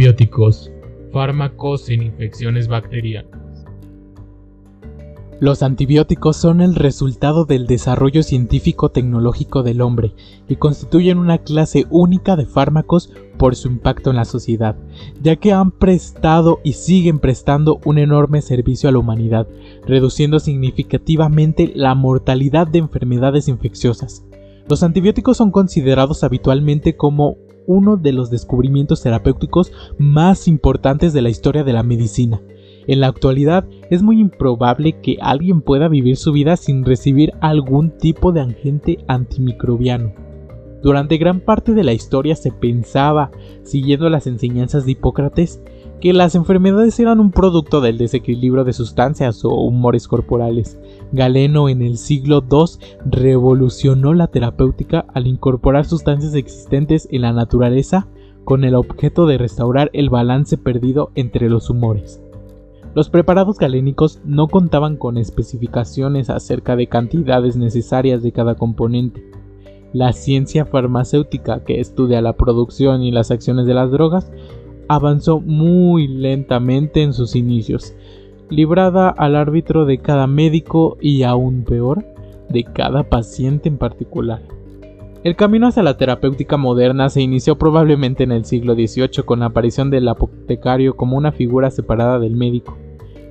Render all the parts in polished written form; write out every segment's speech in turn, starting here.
Antibióticos, fármacos en infecciones bacterianas. Los antibióticos son el resultado del desarrollo científico-tecnológico del hombre y constituyen una clase única de fármacos por su impacto en la sociedad, ya que han prestado y siguen prestando un enorme servicio a la humanidad, reduciendo significativamente la mortalidad de enfermedades infecciosas. Los antibióticos son considerados habitualmente como uno de los descubrimientos terapéuticos más importantes de la historia de la medicina. En la actualidad es muy improbable que alguien pueda vivir su vida sin recibir algún tipo de agente antimicrobiano. Durante gran parte de la historia se pensaba, siguiendo las enseñanzas de Hipócrates, que las enfermedades eran un producto del desequilibrio de sustancias o humores corporales. Galeno en el siglo II revolucionó la terapéutica al incorporar sustancias existentes en la naturaleza con el objeto de restaurar el balance perdido entre los humores. Los preparados galénicos no contaban con especificaciones acerca de cantidades necesarias de cada componente. La ciencia farmacéutica, que estudia la producción y las acciones de las drogas, avanzó muy lentamente en sus inicios, librada al árbitro de cada médico y, aún peor, de cada paciente en particular. El camino hacia la terapéutica moderna se inició probablemente en el siglo XVIII con la aparición del apotecario como una figura separada del médico,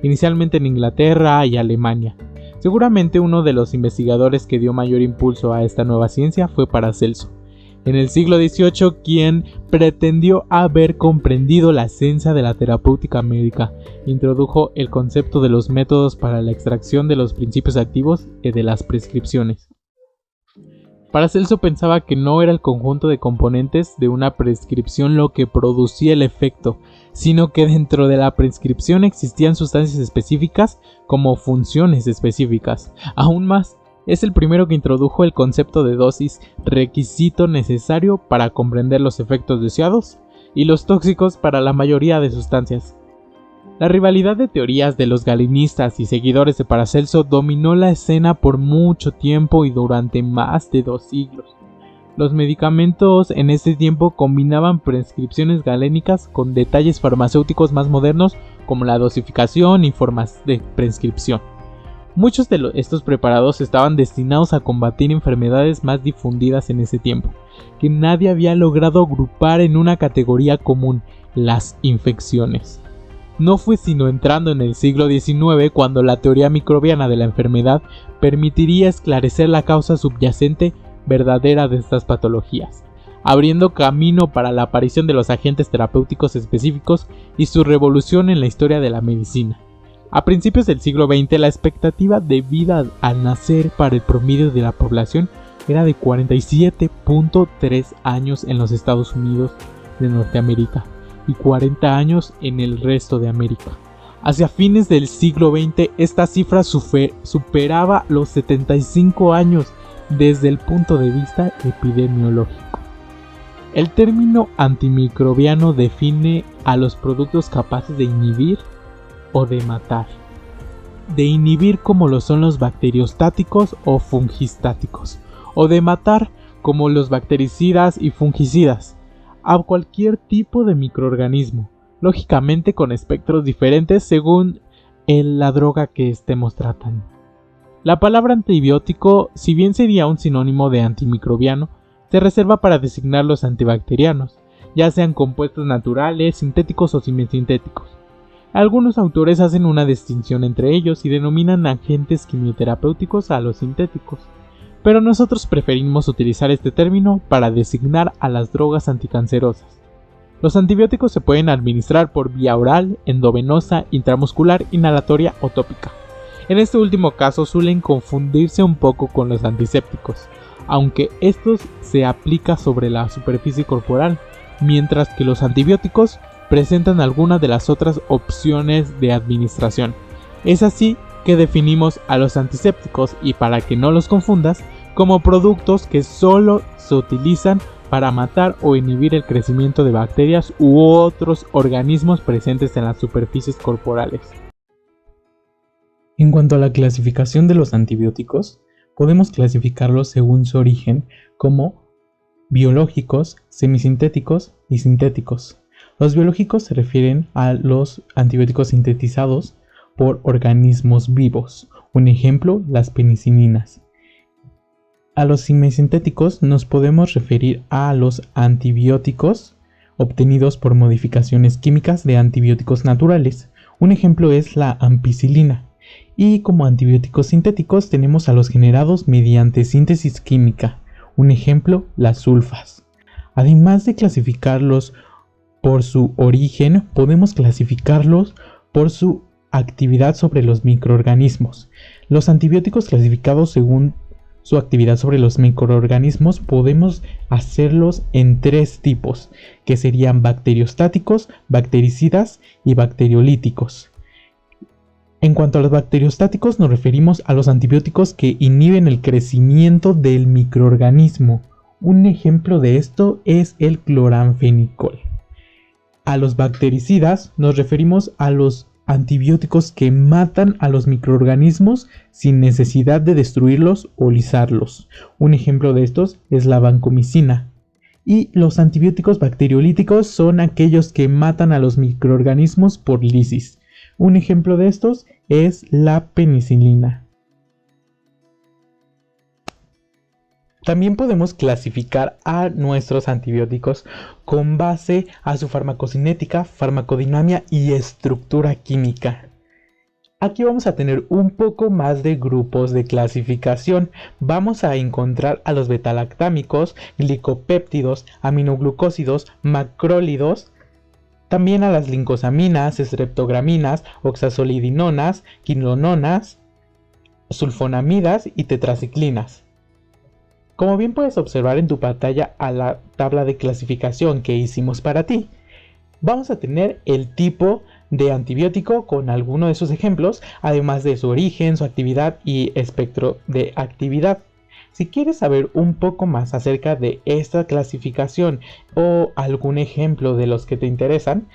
inicialmente en Inglaterra y Alemania. Seguramente uno de los investigadores que dio mayor impulso a esta nueva ciencia fue Paracelso, en el siglo XVIII, quien pretendió haber comprendido la esencia de la terapéutica médica. Introdujo el concepto de los métodos para la extracción de los principios activos y de las prescripciones. Paracelso pensaba que no era el conjunto de componentes de una prescripción lo que producía el efecto, sino que dentro de la prescripción existían sustancias específicas como funciones específicas. Aún más, es el primero que introdujo el concepto de dosis, requisito necesario para comprender los efectos deseados y los tóxicos para la mayoría de sustancias. La rivalidad de teorías de los galenistas y seguidores de Paracelso dominó la escena por mucho tiempo y durante más de 2 siglos. Los medicamentos en este tiempo combinaban prescripciones galénicas con detalles farmacéuticos más modernos como la dosificación y formas de prescripción. Muchos de estos preparados estaban destinados a combatir enfermedades más difundidas en ese tiempo, que nadie había logrado agrupar en una categoría común: las infecciones. No fue sino entrando en el siglo XIX cuando la teoría microbiana de la enfermedad permitiría esclarecer la causa subyacente verdadera de estas patologías, abriendo camino para la aparición de los agentes terapéuticos específicos y su revolución en la historia de la medicina. A principios del siglo XX, la expectativa de vida al nacer para el promedio de la población era de 47.3 años en los Estados Unidos de Norteamérica y 40 años en el resto de América. Hacia fines del siglo XX, esta cifra superaba los 75 años desde el punto de vista epidemiológico. El término antimicrobiano define a los productos capaces de inhibir o de matar. De inhibir como lo son los bacteriostáticos o fungistáticos, o de matar como los bactericidas y fungicidas, a cualquier tipo de microorganismo, lógicamente con espectros diferentes según la droga que estemos tratando. La palabra antibiótico, si bien sería un sinónimo de antimicrobiano, se reserva para designar los antibacterianos, ya sean compuestos naturales, sintéticos o semisintéticos. Algunos autores hacen una distinción entre ellos y denominan agentes quimioterapéuticos a los sintéticos, pero nosotros preferimos utilizar este término para designar a las drogas anticancerosas. Los antibióticos se pueden administrar por vía oral, endovenosa, intramuscular, inhalatoria o tópica. En este último caso suelen confundirse un poco con los antisépticos, aunque estos se aplican sobre la superficie corporal, mientras que los antibióticos presentan algunas de las otras opciones de administración. Es así que definimos a los antisépticos, y para que no los confundas, como productos que solo se utilizan para matar o inhibir el crecimiento de bacterias u otros organismos presentes en las superficies corporales. En cuanto a la clasificación de los antibióticos, podemos clasificarlos según su origen como biológicos, semisintéticos y sintéticos. Los biológicos se refieren a los antibióticos sintetizados por organismos vivos. Un ejemplo, las penicilinas. A los semisintéticos nos podemos referir a los antibióticos obtenidos por modificaciones químicas de antibióticos naturales. Un ejemplo es la ampicilina. Y como antibióticos sintéticos tenemos a los generados mediante síntesis química. Un ejemplo, las sulfas. Además de clasificarlos por su origen, podemos clasificarlos por su actividad sobre los microorganismos. Los antibióticos clasificados según su actividad sobre los microorganismos podemos hacerlos en 3 tipos, que serían bacteriostáticos, bactericidas y bacteriolíticos. En cuanto a los bacteriostáticos, nos referimos a los antibióticos que inhiben el crecimiento del microorganismo. Un ejemplo de esto es el cloranfenicol. A los bactericidas nos referimos a los antibióticos que matan a los microorganismos sin necesidad de destruirlos o lisarlos. Un ejemplo de estos es la vancomicina. Y los antibióticos bacteriolíticos son aquellos que matan a los microorganismos por lisis. Un ejemplo de estos es la penicilina. También podemos clasificar a nuestros antibióticos con base a su farmacocinética, farmacodinamia y estructura química. Aquí vamos a tener un poco más de grupos de clasificación. Vamos a encontrar a los betalactámicos, glicopéptidos, aminoglucósidos, macrólidos, también a las lincosaminas, streptograminas, oxazolidinonas, quinolonas, sulfonamidas y tetraciclinas. Como bien puedes observar en tu pantalla a la tabla de clasificación que hicimos para ti, vamos a tener el tipo de antibiótico con alguno de sus ejemplos, además de su origen, su actividad y espectro de actividad. Si quieres saber un poco más acerca de esta clasificación o algún ejemplo de los que te interesan,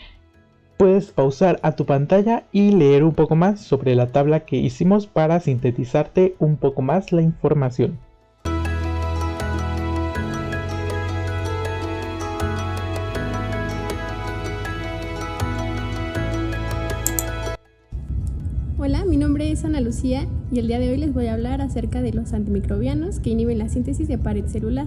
puedes pausar a tu pantalla y leer un poco más sobre la tabla que hicimos para sintetizarte un poco más la información. Hola, mi nombre es Ana Lucía y el día de hoy les voy a hablar acerca de los antimicrobianos que inhiben la síntesis de pared celular.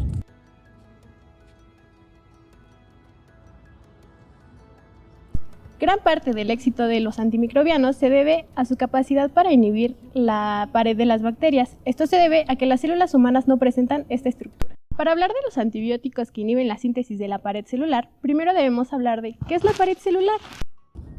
Gran parte del éxito de los antimicrobianos se debe a su capacidad para inhibir la pared de las bacterias. Esto se debe a que las células humanas no presentan esta estructura. Para hablar de los antibióticos que inhiben la síntesis de la pared celular, primero debemos hablar de ¿qué es la pared celular?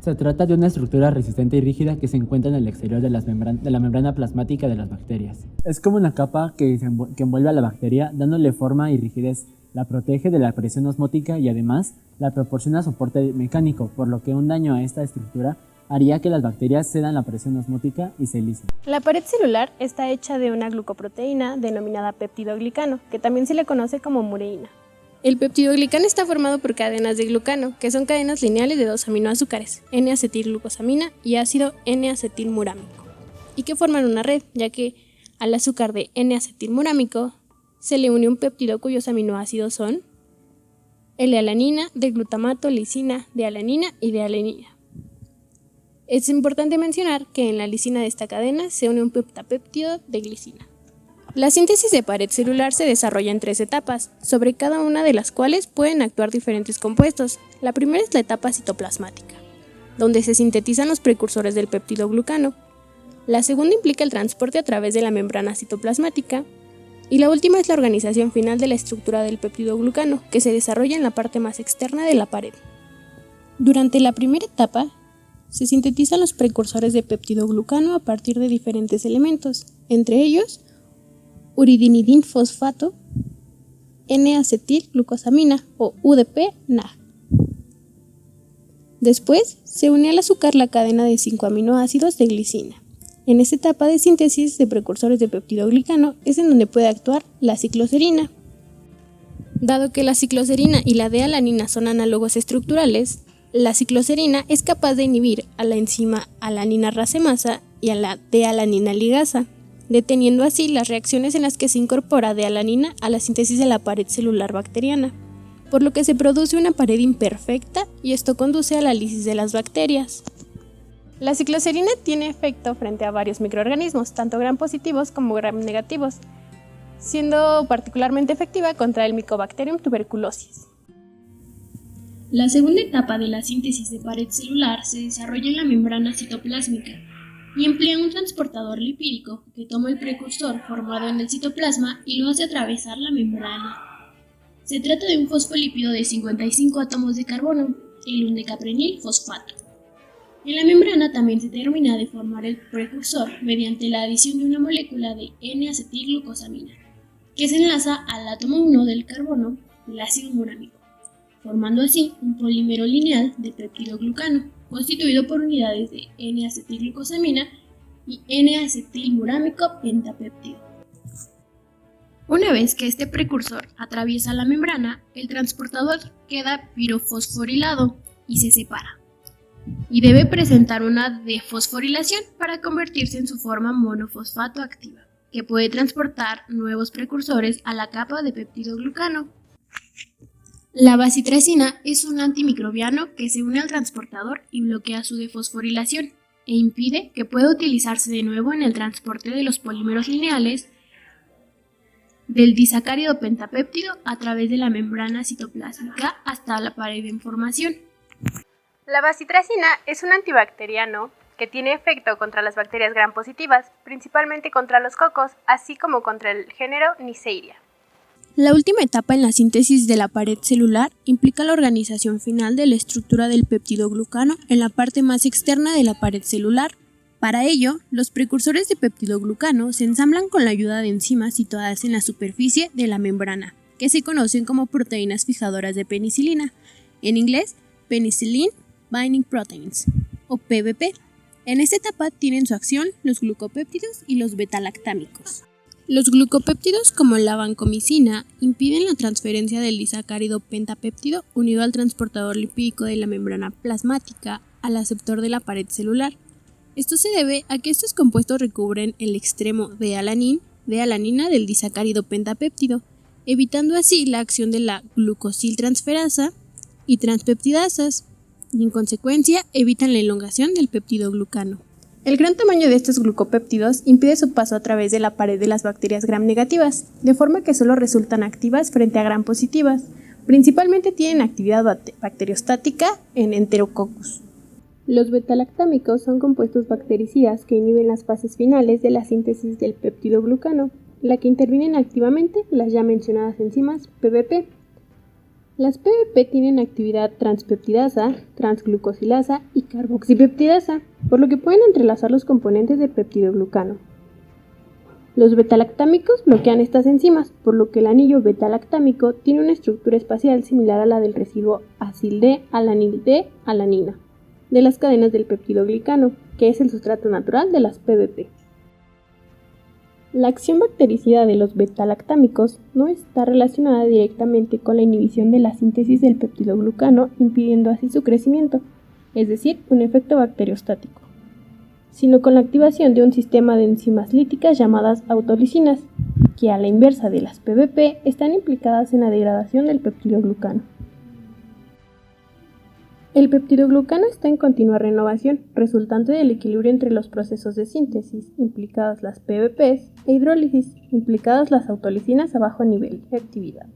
Se trata de una estructura resistente y rígida que se encuentra en el exterior de la membrana plasmática de las bacterias. Es como una capa que envuelve a la bacteria, dándole forma y rigidez. La protege de la presión osmótica y además la proporciona soporte mecánico, por lo que un daño a esta estructura haría que las bacterias cedan la presión osmótica y se lisen. La pared celular está hecha de una glucoproteína denominada peptidoglicano, que también se le conoce como mureína. El peptidoglicano está formado por cadenas de glucano, que son cadenas lineales de 2 aminoazúcares, N-acetilglucosamina y ácido N-acetilmurámico, y que forman una red, ya que al azúcar de N-acetilmurámico se le une un péptido cuyos aminoácidos son L-alanina, D-glutamato, lisina, D-alanina y D-alanina. Es importante mencionar que en la lisina de esta cadena se une un peptapéptido de glicina. La síntesis de pared celular se desarrolla en 3 etapas, sobre cada una de las cuales pueden actuar diferentes compuestos. La primera es la etapa citoplasmática, donde se sintetizan los precursores del peptidoglucano. La segunda implica el transporte a través de la membrana citoplasmática. Y la última es la organización final de la estructura del peptidoglucano, que se desarrolla en la parte más externa de la pared. Durante la primera etapa, se sintetizan los precursores de peptidoglucano a partir de diferentes elementos, entre ellos uridinidinfosfato, N-acetilglucosamina o UDP-NAG. Después, se une al azúcar la cadena de 5 aminoácidos de glicina. En esta etapa de síntesis de precursores de peptidoglicano es en donde puede actuar la cicloserina. Dado que la cicloserina y la D-alanina son análogos estructurales, la cicloserina es capaz de inhibir a la enzima alanina racemasa y a la D-alanina ligasa, deteniendo así las reacciones en las que se incorpora D-alanina a la síntesis de la pared celular bacteriana. por lo que se produce una pared imperfecta y esto conduce a la lisis de las bacterias. La cicloserina tiene efecto frente a varios microorganismos, tanto gram positivos como gram negativos, siendo particularmente efectiva contra el Mycobacterium tuberculosis. La segunda etapa de la síntesis de pared celular se desarrolla en la membrana citoplásmica y emplea un transportador lipídico que toma el precursor formado en el citoplasma y lo hace atravesar la membrana. Se trata de un fosfolípido de 55 átomos de carbono, el undecaprenil fosfato. En la membrana también se termina de formar el precursor mediante la adición de una molécula de N-acetilglucosamina, que se enlaza al átomo 1 del carbono del ácido murámico, formando así un polímero lineal de peptidoglucano, constituido por unidades de N-acetilglucosamina y N-acetilmurámico pentapéptido. Una vez que este precursor atraviesa la membrana, el transportador queda pirofosforilado y se separa, y debe presentar una defosforilación para convertirse en su forma monofosfato activa, que puede transportar nuevos precursores a la capa de peptidoglucano. La bacitracina es un antimicrobiano que se une al transportador y bloquea su defosforilación e impide que pueda utilizarse de nuevo en el transporte de los polímeros lineales del disacárido pentapéptido a través de la membrana citoplásmica hasta la pared en formación. La bacitracina es un antibacteriano que tiene efecto contra las bacterias gram positivas, principalmente contra los cocos, así como contra el género Neisseria. La última etapa en la síntesis de la pared celular implica la organización final de la estructura del peptidoglucano en la parte más externa de la pared celular. Para ello, los precursores de peptidoglucano se ensamblan con la ayuda de enzimas situadas en la superficie de la membrana, que se conocen como proteínas fijadoras de penicilina, en inglés Penicillin Binding Proteins, o PBP. En esta etapa tienen su acción los glucopéptidos y los betalactámicos. Los glucopéptidos, como la vancomicina, impiden la transferencia del disacárido pentapéptido unido al transportador lipídico de la membrana plasmática al aceptor de la pared celular. Esto se debe a que estos compuestos recubren el extremo de alanina del disacárido pentapéptido, evitando así la acción de la glucosiltransferasa y transpeptidasas, y en consecuencia evitan la elongación del peptidoglucano. El gran tamaño de estos glucopéptidos impide su paso a través de la pared de las bacterias gram negativas, de forma que solo resultan activas frente a gram positivas. Principalmente tienen actividad bacteriostática en Enterococcus. Los betalactámicos son compuestos bactericidas que inhiben las fases finales de la síntesis del peptidoglucano, la que intervienen activamente las ya mencionadas enzimas PBP. Las PBP tienen actividad transpeptidasa, transglucosilasa y carboxipeptidasa, por lo que pueden entrelazar los componentes del peptidoglucano. Los betalactámicos bloquean estas enzimas, por lo que el anillo betalactámico tiene una estructura espacial similar a la del residuo acil-D-alanil-D-alanina de las cadenas del peptidoglicano, que es el sustrato natural de las PBP. La acción bactericida de los betalactámicos no está relacionada directamente con la inhibición de la síntesis del peptidoglucano, impidiendo así su crecimiento, es decir, un efecto bacteriostático, sino con la activación de un sistema de enzimas líticas llamadas autolisinas, que a la inversa de las PBP están implicadas en la degradación del peptidoglucano. El peptidoglucano está en continua renovación, resultante del equilibrio entre los procesos de síntesis, implicadas las PBPs, e hidrólisis, implicadas las autolisinas a bajo nivel de actividad.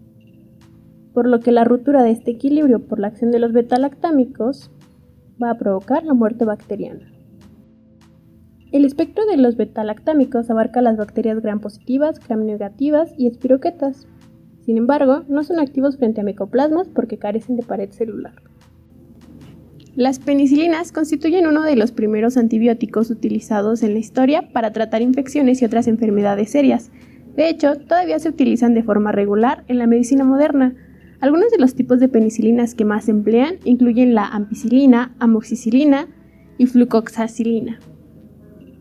Por lo que la ruptura de este equilibrio por la acción de los betalactámicos va a provocar la muerte bacteriana. El espectro de los betalactámicos abarca las bacterias gram positivas, gram negativas y espiroquetas. Sin embargo, no son activos frente a micoplasmas porque carecen de pared celular. Las penicilinas constituyen uno de los primeros antibióticos utilizados en la historia para tratar infecciones y otras enfermedades serias. De hecho, todavía se utilizan de forma regular en la medicina moderna. Algunos de los tipos de penicilinas que más se emplean incluyen la ampicilina, amoxicilina y flucoxacilina.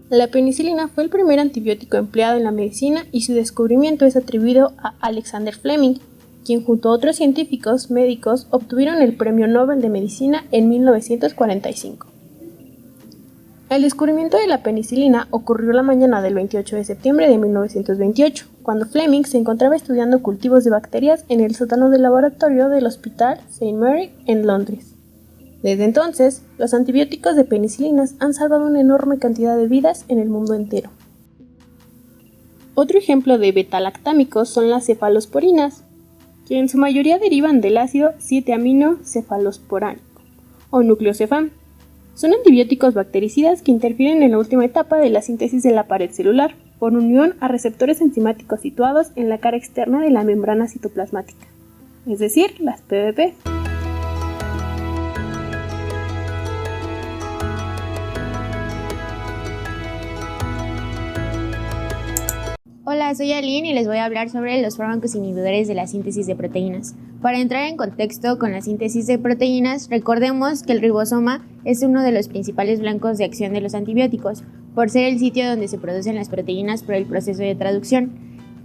La penicilina fue el primer antibiótico empleado en la medicina y su descubrimiento es atribuido a Alexander Fleming, quien junto a otros científicos médicos obtuvieron el Premio Nobel de Medicina en 1945. El descubrimiento de la penicilina ocurrió la mañana del 28 de septiembre de 1928, cuando Fleming se encontraba estudiando cultivos de bacterias en el sótano del laboratorio del Hospital St. Mary en Londres. Desde entonces, los antibióticos de penicilinas han salvado una enorme cantidad de vidas en el mundo entero. Otro ejemplo de beta-lactámicos son las cefalosporinas, que en su mayoría derivan del ácido 7-aminocefalosporánico, o nucleocefam. Son antibióticos bactericidas que interfieren en la última etapa de la síntesis de la pared celular, por unión a receptores enzimáticos situados en la cara externa de la membrana citoplasmática, es decir, las PBP. Hola, soy Aline y les voy a hablar sobre los fármacos inhibidores de la síntesis de proteínas. Para entrar en contexto con la síntesis de proteínas, recordemos que el ribosoma es uno de los principales blancos de acción de los antibióticos, por ser el sitio donde se producen las proteínas por el proceso de traducción.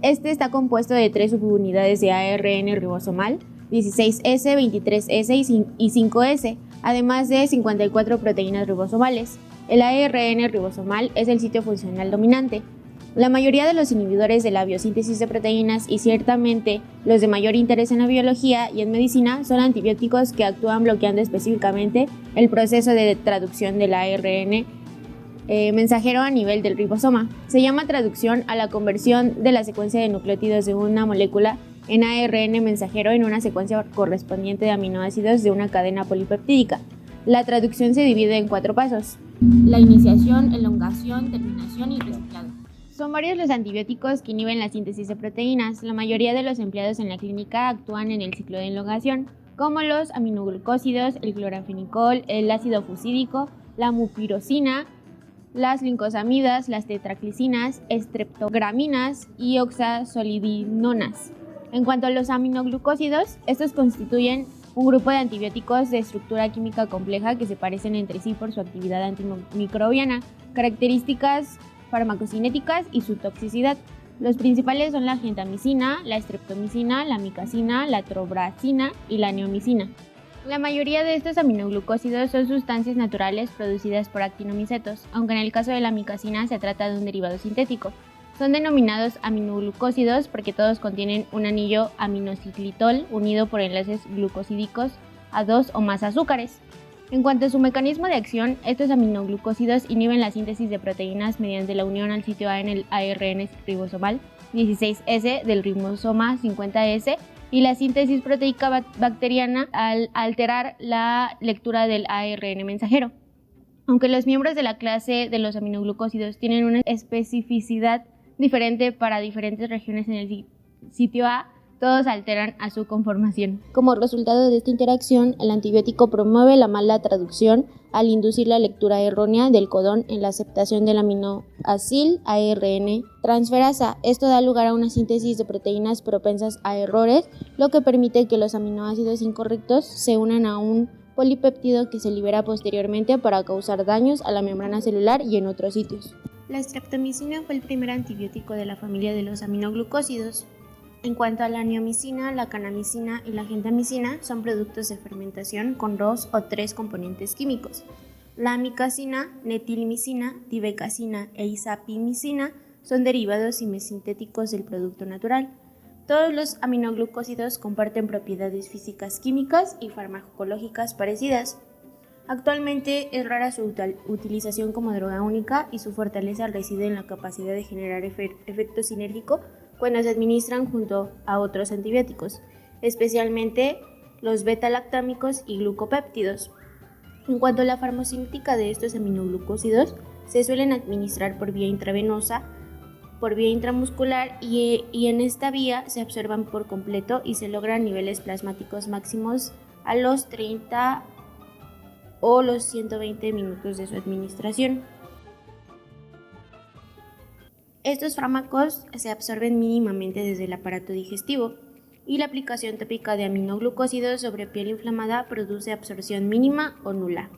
Este está compuesto de 3 subunidades de ARN ribosomal, 16S, 23S y 5S, además de 54 proteínas ribosomales. El ARN ribosomal es el sitio funcional dominante. La mayoría de los inhibidores de la biosíntesis de proteínas y ciertamente los de mayor interés en la biología y en medicina son antibióticos que actúan bloqueando específicamente el proceso de traducción del ARN mensajero a nivel del ribosoma. Se llama traducción a la conversión de la secuencia de nucleótidos de una molécula en ARN mensajero en una secuencia correspondiente de aminoácidos de una cadena polipeptídica. La traducción se divide en 4 pasos: la iniciación, elongación, terminación y reciclado. Son varios los antibióticos que inhiben la síntesis de proteínas. La mayoría de los empleados en la clínica actúan en el ciclo de elongación, como los aminoglucósidos, el cloranfenicol, el ácido fusídico, la mupirocina, las lincosamidas, las tetraclicinas, estreptograminas y oxazolidinonas. En cuanto a los aminoglucósidos, estos constituyen un grupo de antibióticos de estructura química compleja que se parecen entre sí por su actividad antimicrobiana, características farmacocinéticas y su toxicidad. Los principales son la gentamicina, la streptomicina, la micacina, la trobracina y la neomicina. La mayoría de estos aminoglucósidos son sustancias naturales producidas por actinomicetos, aunque en el caso de la micacina se trata de un derivado sintético. Son denominados aminoglucósidos porque todos contienen un anillo aminociclitol unido por enlaces glucosídicos a 2 o más azúcares. En cuanto a su mecanismo de acción, estos aminoglucósidos inhiben la síntesis de proteínas mediante la unión al sitio A en el ARN ribosomal 16S del ribosoma 50S y la síntesis proteica bacteriana al alterar la lectura del ARN mensajero. Aunque los miembros de la clase de los aminoglucósidos tienen una especificidad diferente para diferentes regiones en el sitio A, todos alteran a su conformación. Como resultado de esta interacción, el antibiótico promueve la mala traducción al inducir la lectura errónea del codón en la aceptación del aminoácido ARN transferasa. Esto da lugar a una síntesis de proteínas propensas a errores, lo que permite que los aminoácidos incorrectos se unan a un polipéptido que se libera posteriormente para causar daños a la membrana celular y en otros sitios. La streptomicina fue el primer antibiótico de la familia de los aminoglucósidos. En cuanto a la neomicina, la kanamicina y la gentamicina, son productos de fermentación con 2 o 3 componentes químicos. La amicacina, metilmicina, divecacina e isapimicina son derivados semisintéticos del producto natural. Todos los aminoglucósidos comparten propiedades físicas, químicas y farmacológicas parecidas. Actualmente es rara su utilización como droga única y su fortaleza reside en la capacidad de generar efecto sinérgico cuando se administran junto a otros antibióticos, especialmente los beta-lactámicos y glucopéptidos. En cuanto a la farmacocinética de estos aminoglucósidos, se suelen administrar por vía intravenosa, por vía intramuscular y en esta vía se absorban por completo y se logran niveles plasmáticos máximos a los 30 o los 120 minutos de su administración. Estos fármacos se absorben mínimamente desde el aparato digestivo y la aplicación tópica de aminoglucósidos sobre piel inflamada produce absorción mínima o nula.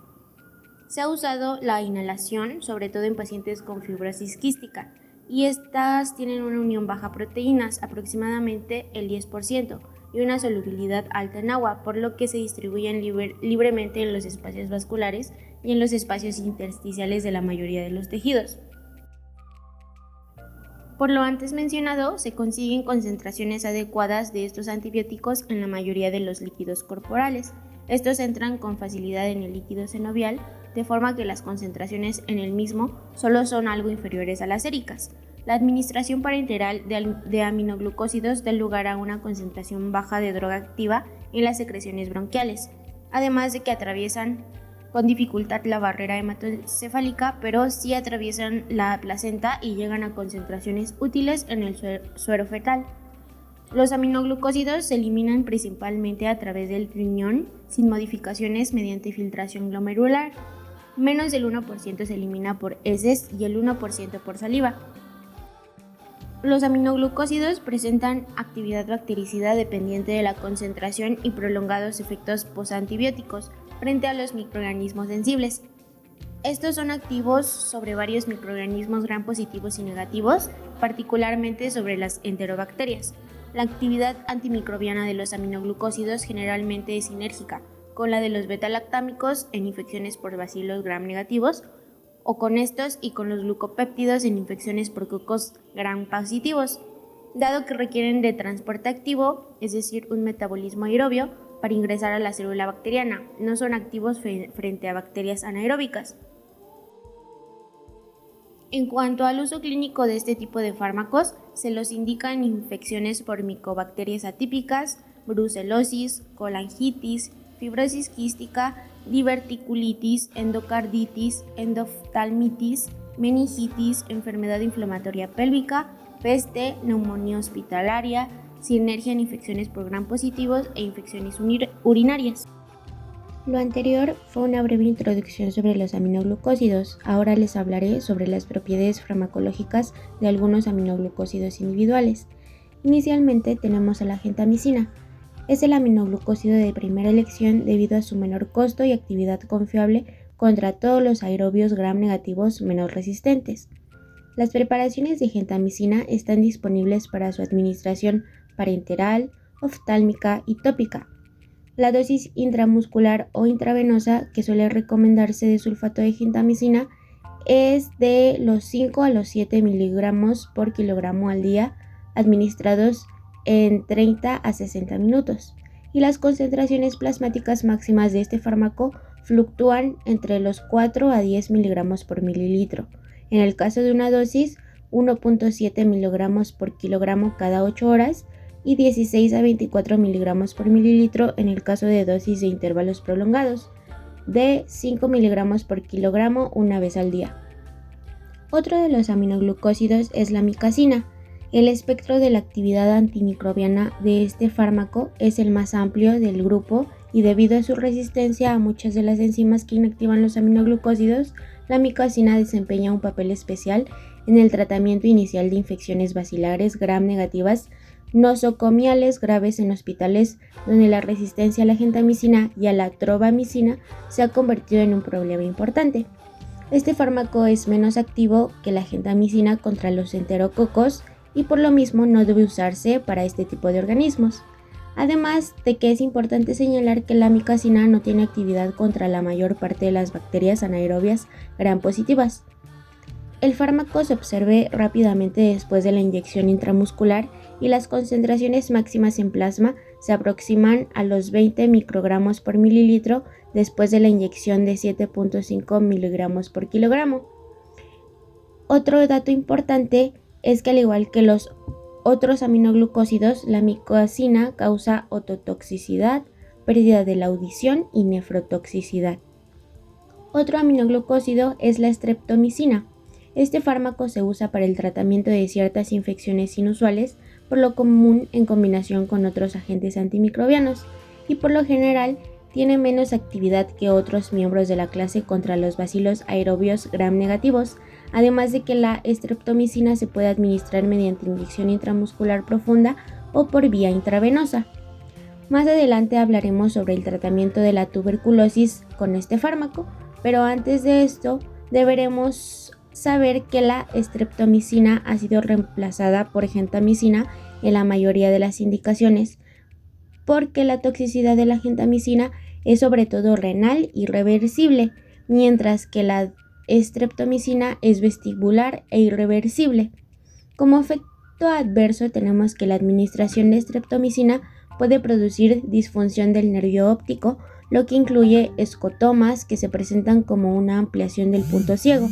Se ha usado la inhalación, sobre todo en pacientes con fibrosis quística, y estas tienen una unión baja proteínas, aproximadamente el 10%, y una solubilidad alta en agua, por lo que se distribuyen libremente en los espacios vasculares y en los espacios intersticiales de la mayoría de los tejidos. Por lo antes mencionado, se consiguen concentraciones adecuadas de estos antibióticos en la mayoría de los líquidos corporales. Estos entran con facilidad en el líquido sinovial, de forma que las concentraciones en el mismo solo son algo inferiores a las séricas. La administración parenteral de aminoglucósidos da lugar a una concentración baja de droga activa en las secreciones bronquiales, además de que atraviesan con dificultad la barrera hematoencefálica, pero sí atraviesan la placenta y llegan a concentraciones útiles en el suero fetal. Los aminoglucósidos se eliminan principalmente a través del riñón, sin modificaciones mediante filtración glomerular. Menos del 1% se elimina por heces y el 1% por saliva. Los aminoglucósidos presentan actividad bactericida dependiente de la concentración y prolongados efectos posantibióticos frente a los microorganismos sensibles. Estos son activos sobre varios microorganismos gram positivos y negativos, particularmente sobre las enterobacterias. La actividad antimicrobiana de los aminoglucósidos generalmente es sinérgica con la de los beta-lactámicos en infecciones por bacilos gram negativos, o con estos y con los glucopéptidos en infecciones por cocos gram positivos, dado que requieren de transporte activo, es decir, un metabolismo aerobio, para ingresar a la célula bacteriana. No son activos frente a bacterias anaeróbicas. En cuanto al uso clínico de este tipo de fármacos, se los indica en infecciones por micobacterias atípicas, brucelosis, colangitis, fibrosis quística, diverticulitis, endocarditis, endoftalmitis, meningitis, enfermedad inflamatoria pélvica, peste, neumonía hospitalaria, sinergia en infecciones por gram positivos e infecciones urinarias. Lo anterior fue una breve introducción sobre los aminoglucósidos. Ahora les hablaré sobre las propiedades farmacológicas de algunos aminoglucósidos individuales. Inicialmente tenemos a la gentamicina. Es el aminoglucósido de primera elección debido a su menor costo y actividad confiable contra todos los aerobios gram negativos menos resistentes. Las preparaciones de gentamicina están disponibles para su administración parenteral, oftálmica y tópica. La dosis intramuscular o intravenosa que suele recomendarse de sulfato de gentamicina es de los 5 a los 7 miligramos por kilogramo al día, administrados en 30 a 60 minutos, y las concentraciones plasmáticas máximas de este fármaco fluctúan entre los 4 a 10 miligramos por mililitro. En el caso de una dosis, 1.7 miligramos por kilogramo cada 8 horas y 16 a 24 miligramos por mililitro en el caso de dosis de intervalos prolongados, de 5 miligramos por kilogramo una vez al día. Otro de los aminoglucósidos es la micacina. El espectro de la actividad antimicrobiana de este fármaco es el más amplio del grupo y debido a su resistencia a muchas de las enzimas que inactivan los aminoglucósidos, la micacina desempeña un papel especial en el tratamiento inicial de infecciones bacilares gram negativas nosocomiales graves en hospitales donde la resistencia a la gentamicina y a la trovamicina se ha convertido en un problema importante. Este fármaco es menos activo que la gentamicina contra los enterococos y por lo mismo no debe usarse para este tipo de organismos. Además de que es importante señalar que la micacina no tiene actividad contra la mayor parte de las bacterias anaerobias gram positivas. El fármaco se absorbe rápidamente después de la inyección intramuscular y las concentraciones máximas en plasma se aproximan a los 20 microgramos por mililitro después de la inyección de 7.5 miligramos por kilogramo. Otro dato importante es que al igual que los otros aminoglucósidos, la micacina causa ototoxicidad, pérdida de la audición y nefrotoxicidad. Otro aminoglucósido es la streptomicina. Este fármaco se usa para el tratamiento de ciertas infecciones inusuales, por lo común en combinación con otros agentes antimicrobianos, y por lo general tiene menos actividad que otros miembros de la clase contra los bacilos aerobios gram negativos, además de que la streptomicina se puede administrar mediante inyección intramuscular profunda o por vía intravenosa. Más adelante hablaremos sobre el tratamiento de la tuberculosis con este fármaco, pero antes de esto deberemos saber que la streptomicina ha sido reemplazada por gentamicina en la mayoría de las indicaciones, porque la toxicidad de la gentamicina es sobre todo renal y reversible, mientras que la streptomicina es vestibular e irreversible. Como efecto adverso tenemos que la administración de streptomicina puede producir disfunción del nervio óptico, lo que incluye escotomas que se presentan como una ampliación del punto ciego.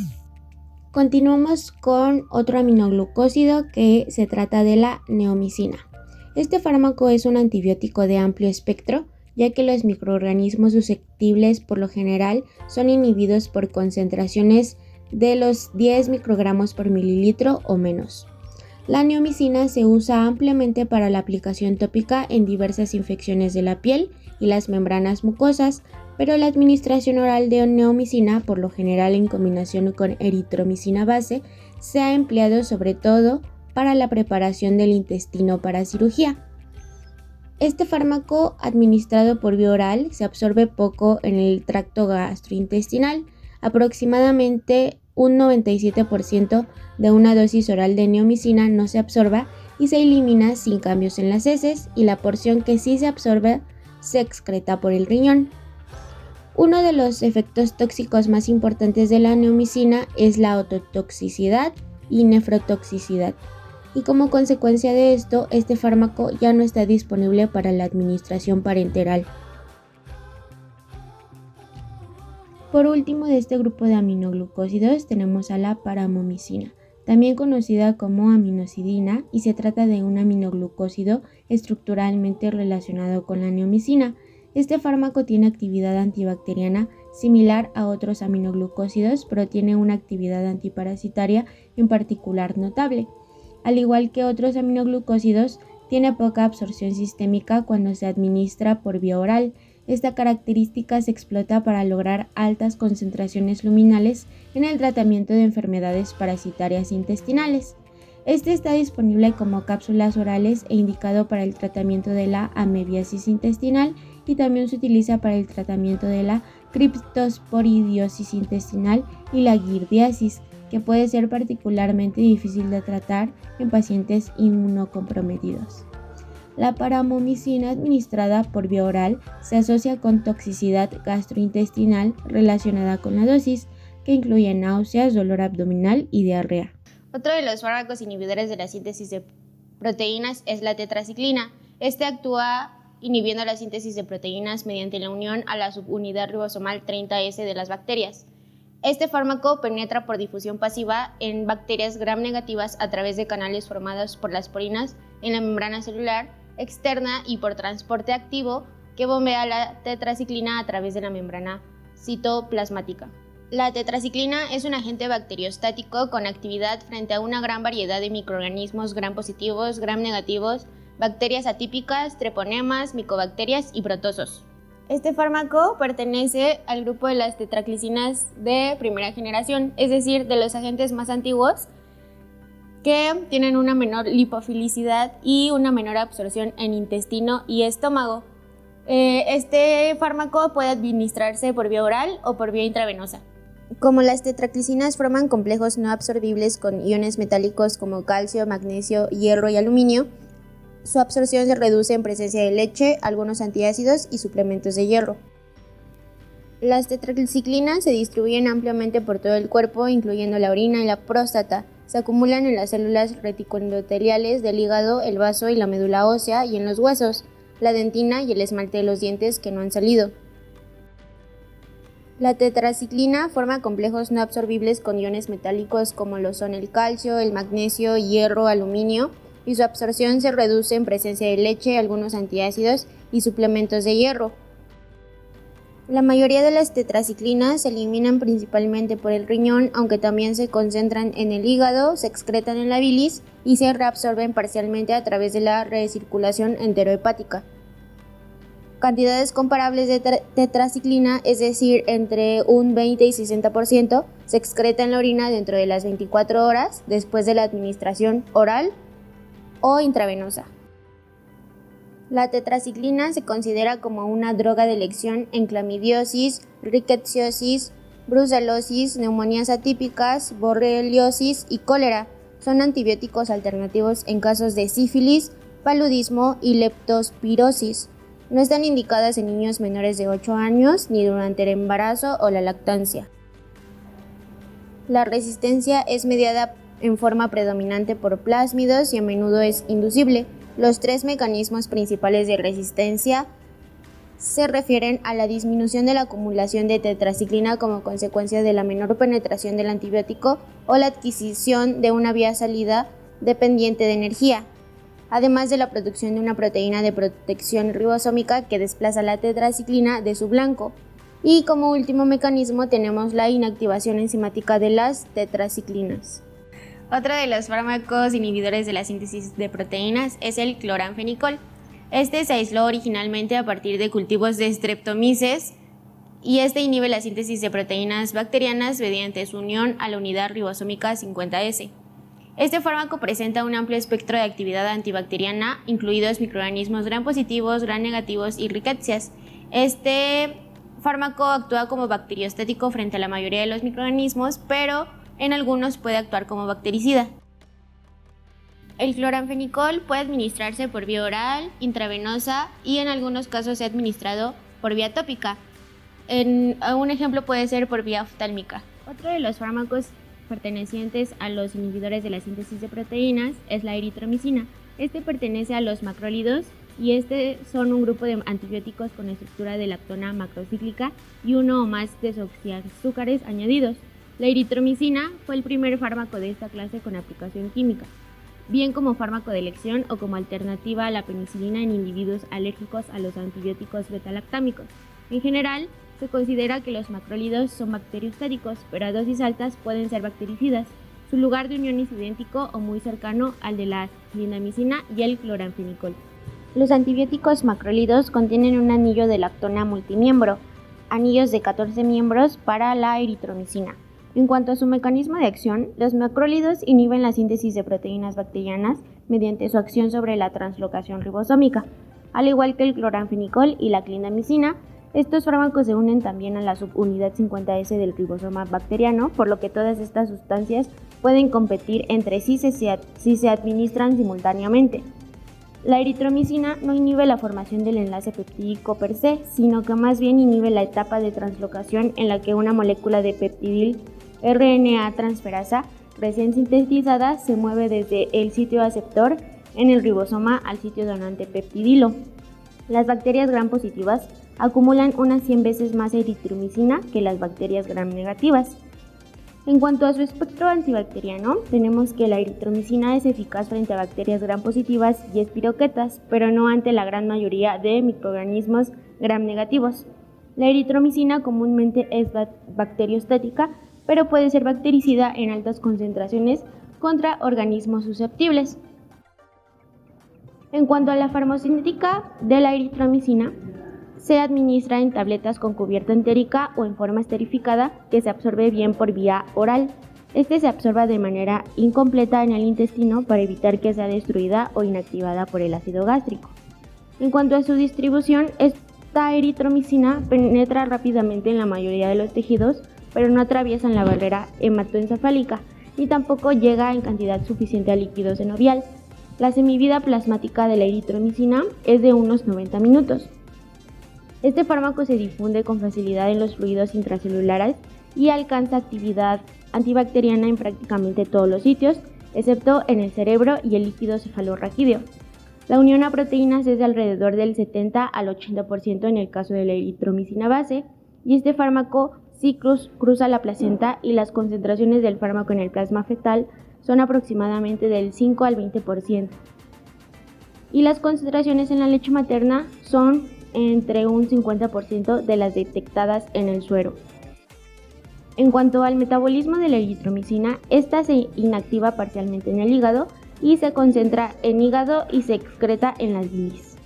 Continuamos con otro aminoglucósido que se trata de la neomicina. Este fármaco es un antibiótico de amplio espectro, ya que los microorganismos susceptibles por lo general son inhibidos por concentraciones de los 10 microgramos por mililitro o menos. La neomicina se usa ampliamente para la aplicación tópica en diversas infecciones de la piel y las membranas mucosas, pero la administración oral de neomicina, por lo general en combinación con eritromicina base, se ha empleado sobre todo para la preparación del intestino para cirugía. Este fármaco administrado por vía oral se absorbe poco en el tracto gastrointestinal, aproximadamente un 97% de una dosis oral de neomicina no se absorba y se elimina sin cambios en las heces, y la porción que sí se absorbe se excreta por el riñón. Uno de los efectos tóxicos más importantes de la neomicina es la ototoxicidad y nefrotoxicidad, y como consecuencia de esto, este fármaco ya no está disponible para la administración parenteral. Por último, de este grupo de aminoglucósidos tenemos a la paramomicina, también conocida como aminocidina, y se trata de un aminoglucósido estructuralmente relacionado con la neomicina. Este fármaco tiene actividad antibacteriana similar a otros aminoglucósidos, pero tiene una actividad antiparasitaria en particular notable. Al igual que otros aminoglucósidos, tiene poca absorción sistémica cuando se administra por vía oral. Esta característica se explota para lograr altas concentraciones luminales en el tratamiento de enfermedades parasitarias intestinales. Este está disponible como cápsulas orales e indicado para el tratamiento de la amebiasis intestinal, y también se utiliza para el tratamiento de la criptosporidiosis intestinal y la giardiasis, que puede ser particularmente difícil de tratar en pacientes inmunocomprometidos. La paramomicina administrada por vía oral se asocia con toxicidad gastrointestinal relacionada con la dosis, que incluye náuseas, dolor abdominal y diarrea. Otro de los fármacos inhibidores de la síntesis de proteínas es la tetraciclina. Este actúa inhibiendo la síntesis de proteínas mediante la unión a la subunidad ribosomal 30S de las bacterias. Este fármaco penetra por difusión pasiva en bacterias gram negativas a través de canales formados por las porinas en la membrana celular externa y por transporte activo que bombea la tetraciclina a través de la membrana citoplasmática. La tetraciclina es un agente bacteriostático con actividad frente a una gran variedad de microorganismos gram positivos, gram negativos, bacterias atípicas, treponemas, micobacterias y protozoos. Este fármaco pertenece al grupo de las tetraclicinas de primera generación, es decir, de los agentes más antiguos que tienen una menor lipofilicidad y una menor absorción en intestino y estómago. Este fármaco puede administrarse por vía oral o por vía intravenosa. Como las tetraclicinas forman complejos no absorbibles con iones metálicos como calcio, magnesio, hierro y aluminio, su absorción se reduce en presencia de leche, algunos antiácidos y suplementos de hierro. Las tetraciclinas se distribuyen ampliamente por todo el cuerpo, incluyendo la orina y la próstata. Se acumulan en las células reticuloendoteliales del hígado, el vaso y la médula ósea, y en los huesos, la dentina y el esmalte de los dientes que no han salido. La tetraciclina forma complejos no absorbibles con iones metálicos como lo son el calcio, el magnesio, hierro, aluminio, y su absorción se reduce en presencia de leche, algunos antiácidos y suplementos de hierro. La mayoría de las tetraciclinas se eliminan principalmente por el riñón, aunque también se concentran en el hígado, se excretan en la bilis y se reabsorben parcialmente a través de la recirculación enterohepática. Cantidades comparables de tetraciclina, es decir, entre un 20 y 60%, se excreta en la orina dentro de las 24 horas después de la administración oral o intravenosa. La tetraciclina se considera como una droga de elección en clamidiosis, rickettsiosis, brucelosis, neumonías atípicas, borreliosis y cólera. Son antibióticos alternativos en casos de sífilis, paludismo y leptospirosis. No están indicadas en niños menores de 8 años ni durante el embarazo o la lactancia. La resistencia es mediada en forma predominante por plásmidos y a menudo es inducible. Los 3 mecanismos principales de resistencia se refieren a la disminución de la acumulación de tetraciclina como consecuencia de la menor penetración del antibiótico o la adquisición de una vía salida dependiente de energía, además de la producción de una proteína de protección ribosómica que desplaza la tetraciclina de su blanco. Y como último mecanismo tenemos la inactivación enzimática de las tetraciclinas. Otro de los fármacos inhibidores de la síntesis de proteínas es el cloranfenicol. Este se aisló originalmente a partir de cultivos de Streptomyces y este inhibe la síntesis de proteínas bacterianas mediante su unión a la unidad ribosómica 50S. Este fármaco presenta un amplio espectro de actividad antibacteriana, incluidos microorganismos gram positivos, gram negativos y rickettsias. Este fármaco actúa como bacteriostático frente a la mayoría de los microorganismos, pero en algunos puede actuar como bactericida. El cloranfenicol puede administrarse por vía oral, intravenosa y en algunos casos se ha administrado por vía tópica. Un ejemplo puede ser por vía oftálmica. Otro de los fármacos pertenecientes a los inhibidores de la síntesis de proteínas es la eritromicina. Este pertenece a los macrólidos y son un grupo de antibióticos con estructura de lactona macrocíclica y uno o más desoxiazúcares añadidos. La eritromicina fue el primer fármaco de esta clase con aplicación química, bien como fármaco de elección o como alternativa a la penicilina en individuos alérgicos a los antibióticos betalactámicos. En general, se considera que los macrólidos son bacteriostáticos, pero a dosis altas pueden ser bactericidas. Su lugar de unión es idéntico o muy cercano al de la clindamicina y el cloranfenicol. Los antibióticos macrólidos contienen un anillo de lactona multimiembro, anillos de 14 miembros para la eritromicina. En cuanto a su mecanismo de acción, los macrólidos inhiben la síntesis de proteínas bacterianas mediante su acción sobre la translocación ribosómica. Al igual que el cloranfenicol y la clindamicina, estos fármacos se unen también a la subunidad 50S del ribosoma bacteriano, por lo que todas estas sustancias pueden competir entre sí si se administran simultáneamente. La eritromicina no inhibe la formación del enlace peptídico per se, sino que más bien inhibe la etapa de translocación en la que una molécula de peptidil RNA transferasa recién sintetizada se mueve desde el sitio aceptor en el ribosoma al sitio donante peptidilo. Las bacterias gram positivas acumulan unas 100 veces más eritromicina que las bacterias gram negativas. En cuanto a su espectro antibacteriano, tenemos que la eritromicina es eficaz frente a bacterias gram positivas y espiroquetas, pero no ante la gran mayoría de microorganismos gram negativos. La eritromicina comúnmente es bacteriostática, pero puede ser bactericida en altas concentraciones contra organismos susceptibles. En cuanto a la farmacocinética de la eritromicina, se administra en tabletas con cubierta entérica o en forma esterificada que se absorbe bien por vía oral. Este se absorba de manera incompleta en el intestino para evitar que sea destruida o inactivada por el ácido gástrico. En cuanto a su distribución, esta eritromicina penetra rápidamente en la mayoría de los tejidos, pero no atraviesan la barrera hematoencefálica ni tampoco llega en cantidad suficiente al líquido sinovial. La semivida plasmática de la eritromicina es de unos 90 minutos. Este fármaco se difunde con facilidad en los fluidos intracelulares y alcanza actividad antibacteriana en prácticamente todos los sitios, excepto en el cerebro y el líquido cefalorraquídeo. La unión a proteínas es de alrededor del 70 al 80% en el caso de la eritromicina base, y este fármaco sí cruza la placenta y las concentraciones del fármaco en el plasma fetal son aproximadamente del 5 al 20%. Y las concentraciones en la leche materna son entre un 50% de las detectadas en el suero. En cuanto al metabolismo de la eritromicina, esta se inactiva parcialmente en el hígado y se concentra en hígado y se excreta en las bilis.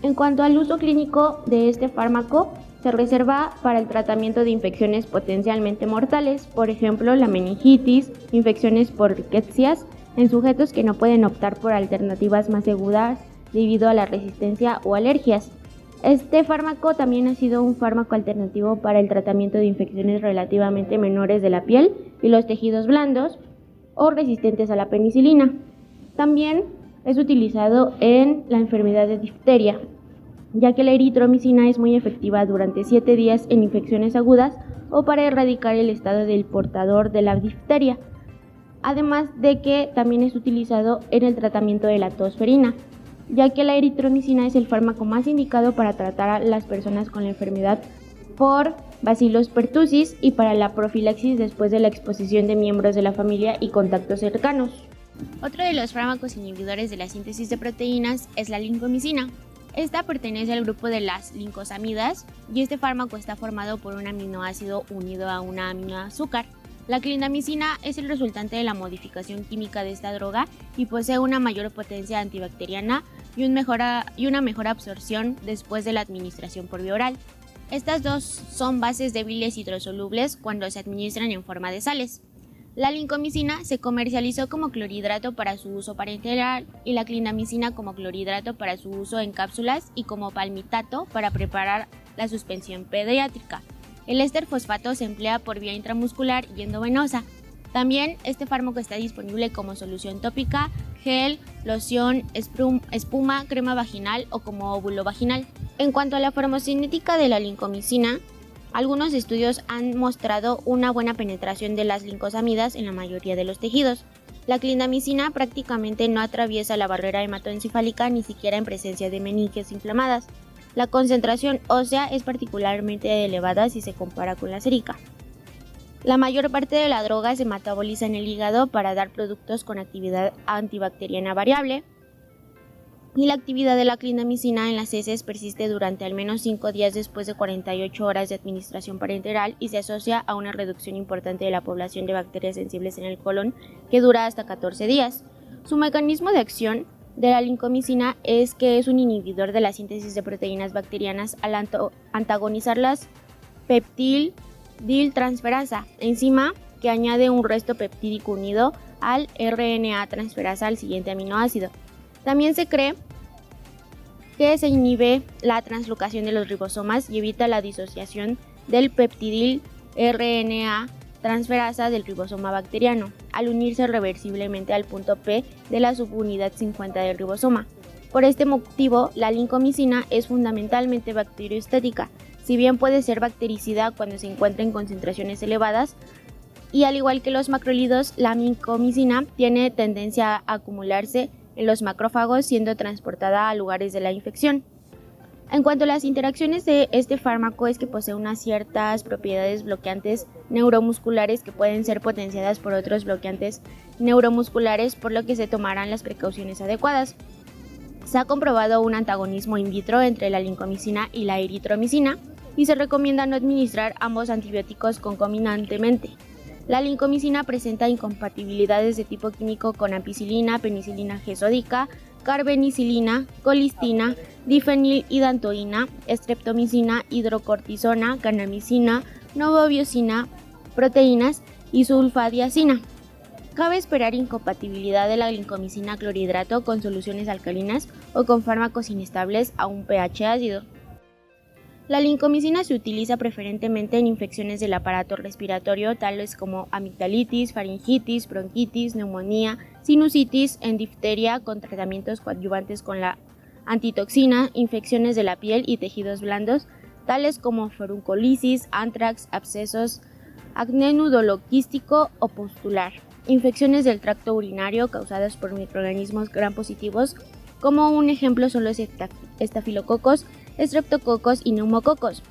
En cuanto al uso clínico de este fármaco, se reserva para el tratamiento de infecciones potencialmente mortales, por ejemplo la meningitis, infecciones por rickettsias, en sujetos que no pueden optar por alternativas más seguras debido a la resistencia o alergias. Este fármaco también ha sido un fármaco alternativo para el tratamiento de infecciones relativamente menores de la piel y los tejidos blandos o resistentes a la penicilina. También es utilizado en la enfermedad de difteria, ya que la eritromicina es muy efectiva durante 7 días en infecciones agudas o para erradicar el estado del portador de la difteria. además de que también es utilizado en el tratamiento de la tosferina, ya que la eritromicina es el fármaco más indicado para tratar a las personas con la enfermedad por Bacillus pertussis y para la profilaxis después de la exposición de miembros de la familia y contactos cercanos. Otro de los fármacos inhibidores de la síntesis de proteínas es la lincomicina. Esta pertenece al grupo de las lincosamidas y este fármaco está formado por un aminoácido unido a una aminoazúcar. La clindamicina es el resultante de la modificación química de esta droga y posee una mayor potencia antibacteriana y una mejor absorción después de la administración por vía oral. Estas dos son bases débiles hidrosolubles cuando se administran en forma de sales. La lincomicina se comercializó como clorhidrato para su uso parenteral y la clindamicina como clorhidrato para su uso en cápsulas y como palmitato para preparar la suspensión pediátrica. El éster fosfato se emplea por vía intramuscular y endovenosa. También este fármaco está disponible como solución tópica, gel, loción, espuma, crema vaginal o como óvulo vaginal. En cuanto a la farmacocinética de la lincomicina, algunos estudios han mostrado una buena penetración de las lincosamidas en la mayoría de los tejidos. La clindamicina prácticamente no atraviesa la barrera hematoencefálica ni siquiera en presencia de meninges inflamadas. La concentración ósea es particularmente elevada si se compara con la sérica. La mayor parte de la droga se metaboliza en el hígado para dar productos con actividad antibacteriana variable, y la actividad de la clindamicina en las heces persiste durante al menos 5 días después de 48 horas de administración parenteral y se asocia a una reducción importante de la población de bacterias sensibles en el colon que dura hasta 14 días. Su mecanismo de acción de la lincomicina es que es un inhibidor de la síntesis de proteínas bacterianas al antagonizar las peptidiltransferasa, enzima que añade un resto peptídico unido al RNA transferasa al siguiente aminoácido. También se cree que se inhibe la translocación de los ribosomas y evita la disociación del peptidil RNA transferasa del ribosoma bacteriano, al unirse reversiblemente al punto P de la subunidad 50 del ribosoma. Por este motivo, la lincomicina es fundamentalmente bacteriostática, si bien puede ser bactericida cuando se encuentra en concentraciones elevadas, y al igual que los macrólidos, la lincomicina tiene tendencia a acumularse en los macrófagos siendo transportada a lugares de la infección. En cuanto a las interacciones de este fármaco es que posee unas ciertas propiedades bloqueantes neuromusculares que pueden ser potenciadas por otros bloqueantes neuromusculares, por lo que se tomarán las precauciones adecuadas. Se ha comprobado un antagonismo in vitro entre la lincomicina y la eritromicina y se recomienda no administrar ambos antibióticos concomitantemente. La lincomicina presenta incompatibilidades de tipo químico con ampicilina, penicilina G sódica, carbenicilina, colistina, difenilhidantoína, streptomicina, hidrocortisona, kanamicina, novobiosina, proteínas y sulfadiazina. Cabe esperar incompatibilidad de la lincomicina clorhidrato con soluciones alcalinas o con fármacos inestables a un pH ácido. La lincomicina se utiliza preferentemente en infecciones del aparato respiratorio tales como amigdalitis, faringitis, bronquitis, neumonía, sinusitis, en difteria con tratamientos coadyuvantes con la antitoxina, infecciones de la piel y tejidos blandos tales como furuncolisis, antrax, abscesos, acné nudoloquístico o pustular, infecciones del tracto urinario causadas por microorganismos gram positivos, como un ejemplo son los estafilococos, estreptococos y neumococos.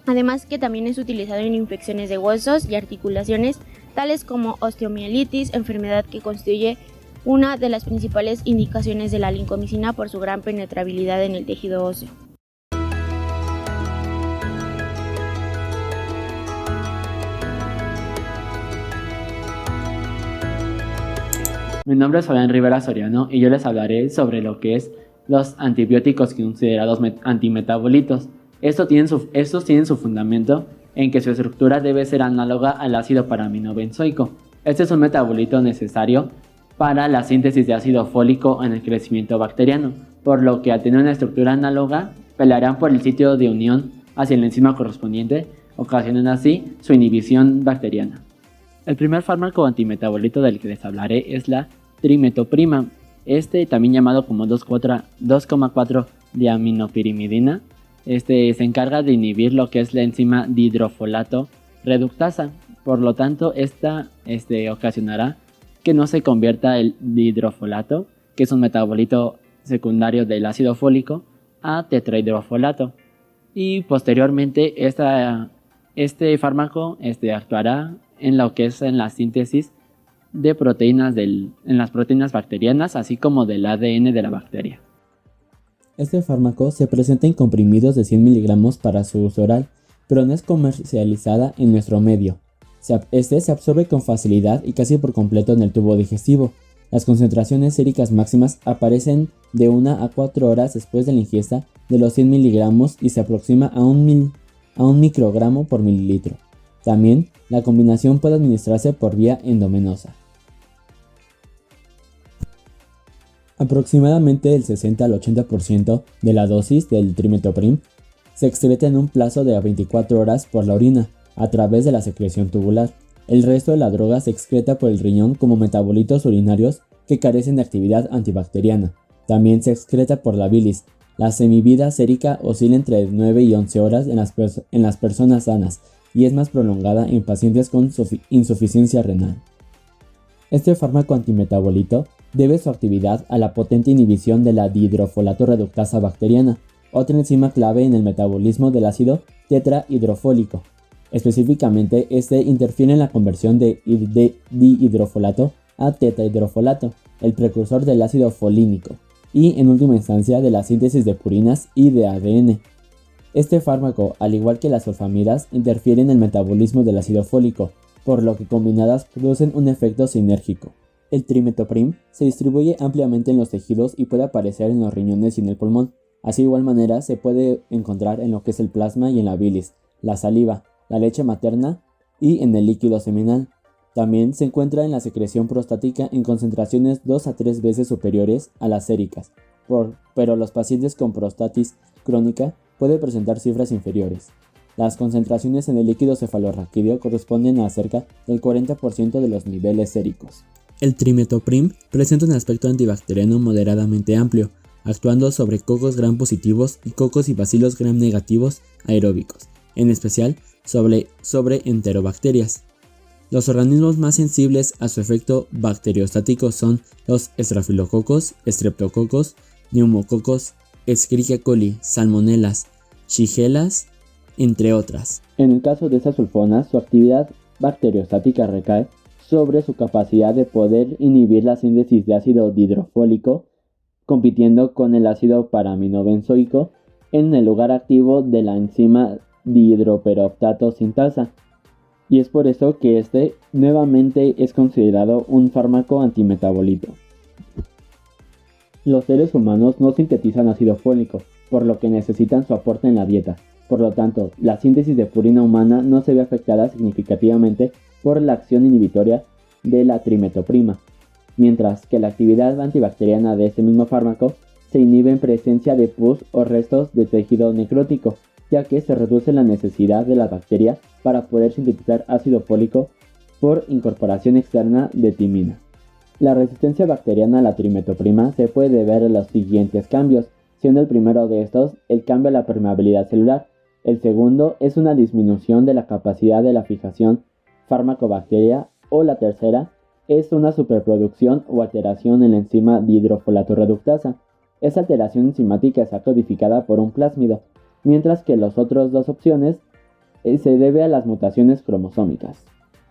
Además que también es utilizado en infecciones de huesos y articulaciones, tales como osteomielitis, enfermedad que constituye una de las principales indicaciones de la lincomicina por su gran penetrabilidad en el tejido óseo. Mi nombre es Fabián Rivera Soriano y yo les hablaré sobre lo que es los antibióticos considerados antimetabolitos. Estos tienen su fundamento en que su estructura debe ser análoga al ácido paraminobenzoico. Este es un metabolito necesario para la síntesis de ácido fólico en el crecimiento bacteriano, por lo que al tener una estructura análoga, pelearán por el sitio de unión hacia el enzima correspondiente, ocasionando así su inhibición bacteriana. El primer fármaco antimetabolito del que les hablaré es la trimetoprima. También llamado como 2,4 diaminopirimidina, se encarga de inhibir lo que es la enzima dihidrofolato reductasa. Por lo tanto, esta ocasionará que no se convierta el dihidrofolato, que es un metabolito secundario del ácido fólico, a tetrahidrofolato. Y posteriormente este fármaco actuará en lo que es en la síntesis de proteínas en las proteínas bacterianas, así como del ADN de la bacteria. Este fármaco se presenta en comprimidos de 100 miligramos para su uso oral, pero no es comercializada en nuestro medio. Este se absorbe con facilidad y casi por completo en el tubo digestivo. Las concentraciones séricas máximas aparecen de 1 a 4 horas después de la ingesta de los 100 miligramos y se aproxima a un microgramo por mililitro. También, la combinación puede administrarse por vía endovenosa. Aproximadamente el 60 al 80% de la dosis del trimethoprim se excreta en un plazo de 24 horas por la orina, a través de la secreción tubular. El resto de la droga se excreta por el riñón como metabolitos urinarios que carecen de actividad antibacteriana. También se excreta por la bilis. La semivida sérica oscila entre 9 y 11 horas en las personas sanas y es más prolongada en pacientes con insuficiencia renal. Este fármaco antimetabolito debe su actividad a la potente inhibición de la dihidrofolato reductasa bacteriana, otra enzima clave en el metabolismo del ácido tetrahidrofólico. Específicamente, este interfiere en la conversión de dihidrofolato a tetrahidrofolato, el precursor del ácido folínico, y en última instancia de la síntesis de purinas y de ADN. Este fármaco, al igual que las sulfamidas, interfiere en el metabolismo del ácido fólico, por lo que combinadas producen un efecto sinérgico. El trimethoprim se distribuye ampliamente en los tejidos y puede aparecer en los riñones y en el pulmón. Así de igual manera se puede encontrar en lo que es el plasma y en la bilis, la saliva, la leche materna y en el líquido seminal. También se encuentra en la secreción prostática en concentraciones 2 a 3 veces superiores a las séricas, pero los pacientes con prostatitis crónica pueden presentar cifras inferiores. Las concentraciones en el líquido cefalorraquídeo corresponden a cerca del 40% de los niveles séricos. El trimethoprim presenta un aspecto antibacteriano moderadamente amplio, actuando sobre cocos gram positivos y cocos y bacilos gram negativos aeróbicos, en especial sobre enterobacterias. Los organismos más sensibles a su efecto bacteriostático son los estrafilococos, streptococos, neumococos, Escherichia coli, salmonelas, shigellas, entre otras. En el caso de estas sulfonas, su actividad bacteriostática recae sobre su capacidad de poder inhibir la síntesis de ácido dihidrofólico, compitiendo con el ácido paraminobenzoico en el lugar activo de la enzima dihidroperoxato sintasa, y es por eso que este nuevamente es considerado un fármaco antimetabolito. Los seres humanos no sintetizan ácido fólico, por lo que necesitan su aporte en la dieta. Por lo tanto, la síntesis de purina humana no se ve afectada significativamente por la acción inhibitoria de la trimetoprima, mientras que la actividad antibacteriana de este mismo fármaco se inhibe en presencia de pus o restos de tejido necrótico, ya que se reduce la necesidad de la bacteria para poder sintetizar ácido fólico por incorporación externa de timina. La resistencia bacteriana a la trimetoprima se puede deber a los siguientes cambios, siendo el primero de estos el cambio a la permeabilidad celular. El segundo es una disminución de la capacidad de la fijación fármaco-bacteria, o la tercera es una superproducción o alteración en la enzima dihidrofolato reductasa. Esta alteración enzimática está codificada por un plásmido, mientras que las otras dos opciones se debe a las mutaciones cromosómicas.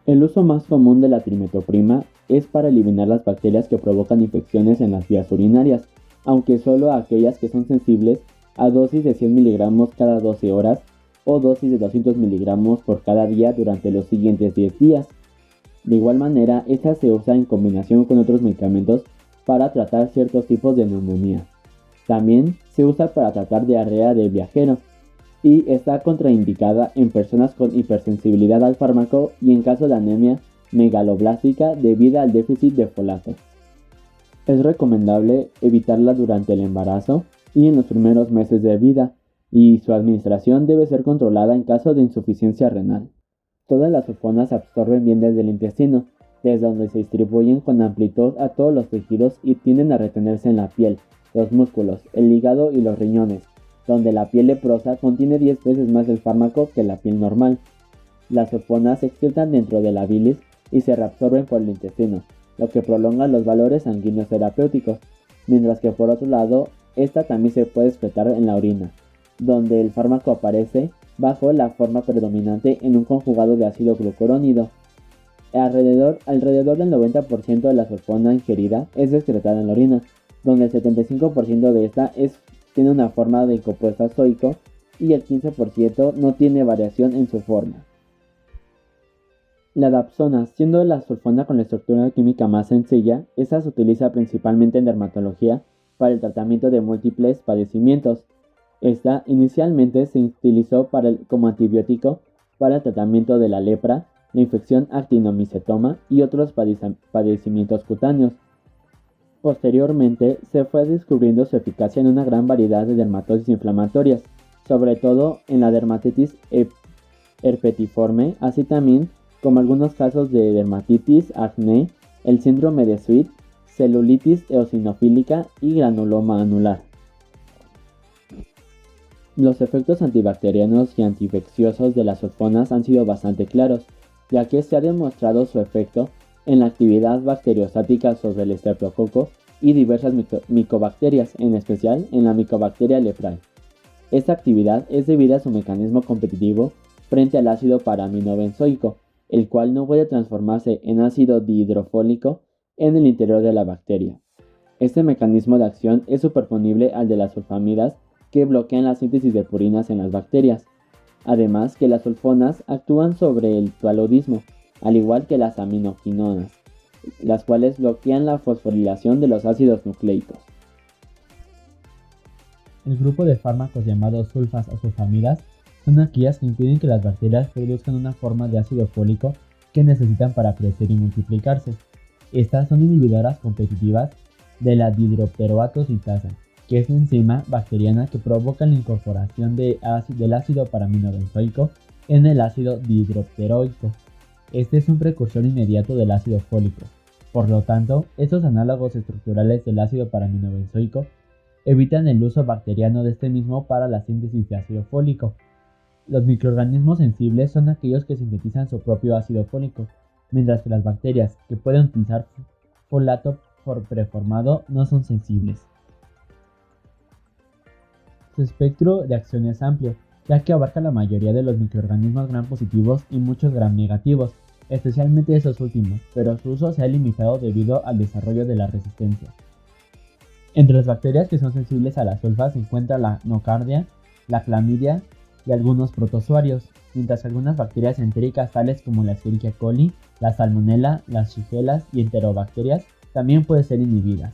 El uso más común de la trimetoprima es para eliminar las bacterias que provocan infecciones en las vías urinarias, aunque solo a aquellas que son sensibles a dosis de 100 miligramos cada 12 horas o dosis de 200 miligramos por cada día durante los siguientes 10 días. De igual manera, esta se usa en combinación con otros medicamentos para tratar ciertos tipos de neumonía. También se usa para tratar diarrea de viajero y está contraindicada en personas con hipersensibilidad al fármaco y en caso de anemia megaloblástica debido al déficit de folato. Es recomendable evitarla durante el embarazo y en los primeros meses de vida, y su administración debe ser controlada en caso de insuficiencia renal. Todas las sulfonas se absorben bien desde el intestino, desde donde se distribuyen con amplitud a todos los tejidos y tienden a retenerse en la piel, los músculos, el hígado y los riñones, donde la piel leprosa contiene 10 veces más el fármaco que la piel normal. Las sulfonas se excretan dentro de la bilis y se reabsorben por el intestino, lo que prolonga los valores sanguíneos terapéuticos, mientras que por otro lado, esta también se puede excretar en la orina, donde el fármaco aparece bajo la forma predominante en un conjugado de ácido glucurónido. Alrededor del 90% de la sulfona ingerida es excretada en la orina, donde el 75% de esta tiene una forma de compuesto azoico y el 15% no tiene variación en su forma. La dapsona, siendo la sulfona con la estructura química más sencilla, esta se utiliza principalmente en dermatología para el tratamiento de múltiples padecimientos. Esta inicialmente se utilizó como antibiótico para el tratamiento de la lepra, la infección actinomicetoma y otros padecimientos cutáneos. Posteriormente, se fue descubriendo su eficacia en una gran variedad de dermatosis inflamatorias, sobre todo en la dermatitis herpetiforme, así también como algunos casos de dermatitis, acné, el síndrome de Sweet, celulitis eosinofílica y granuloma anular. Los efectos antibacterianos y antiinfecciosos de las sulfonas han sido bastante claros, ya que se ha demostrado su efecto en la actividad bacteriostática sobre el estreptococo y diversas micobacterias, en especial en la Mycobacteria leprae. Esta actividad es debida a su mecanismo competitivo frente al ácido paraaminobenzoico, el cual no puede transformarse en ácido dihidrofólico en el interior de la bacteria. Este mecanismo de acción es superponible al de las sulfamidas que bloquean la síntesis de purinas en las bacterias. Además que las sulfonas actúan sobre el paludismo, al igual que las aminoquinonas, las cuales bloquean la fosforilación de los ácidos nucleicos. El grupo de fármacos llamados sulfas o sulfamidas son aquellas que impiden que las bacterias produzcan una forma de ácido fólico que necesitan para crecer y multiplicarse. Estas son inhibidoras competitivas de la dihidropteroato sintasa, que es una enzima bacteriana que provoca la incorporación del ácido paraaminobenzoico en el ácido dihidropteroico. Este es un precursor inmediato del ácido fólico. Por lo tanto, estos análogos estructurales del ácido paraaminobenzoico evitan el uso bacteriano de este mismo para la síntesis de ácido fólico. Los microorganismos sensibles son aquellos que sintetizan su propio ácido fólico, mientras que las bacterias que pueden utilizar folato preformado no son sensibles. Su espectro de acción es amplio, ya que abarca la mayoría de los microorganismos gram positivos y muchos gram negativos, especialmente esos últimos, pero su uso se ha limitado debido al desarrollo de la resistencia. Entre las bacterias que son sensibles a las sulfas se encuentra la nocardia, la clamidia y algunos protozoarios, mientras que algunas bacterias entéricas tales como la Escherichia coli, la salmonella, las shigellas y enterobacterias también pueden ser inhibidas.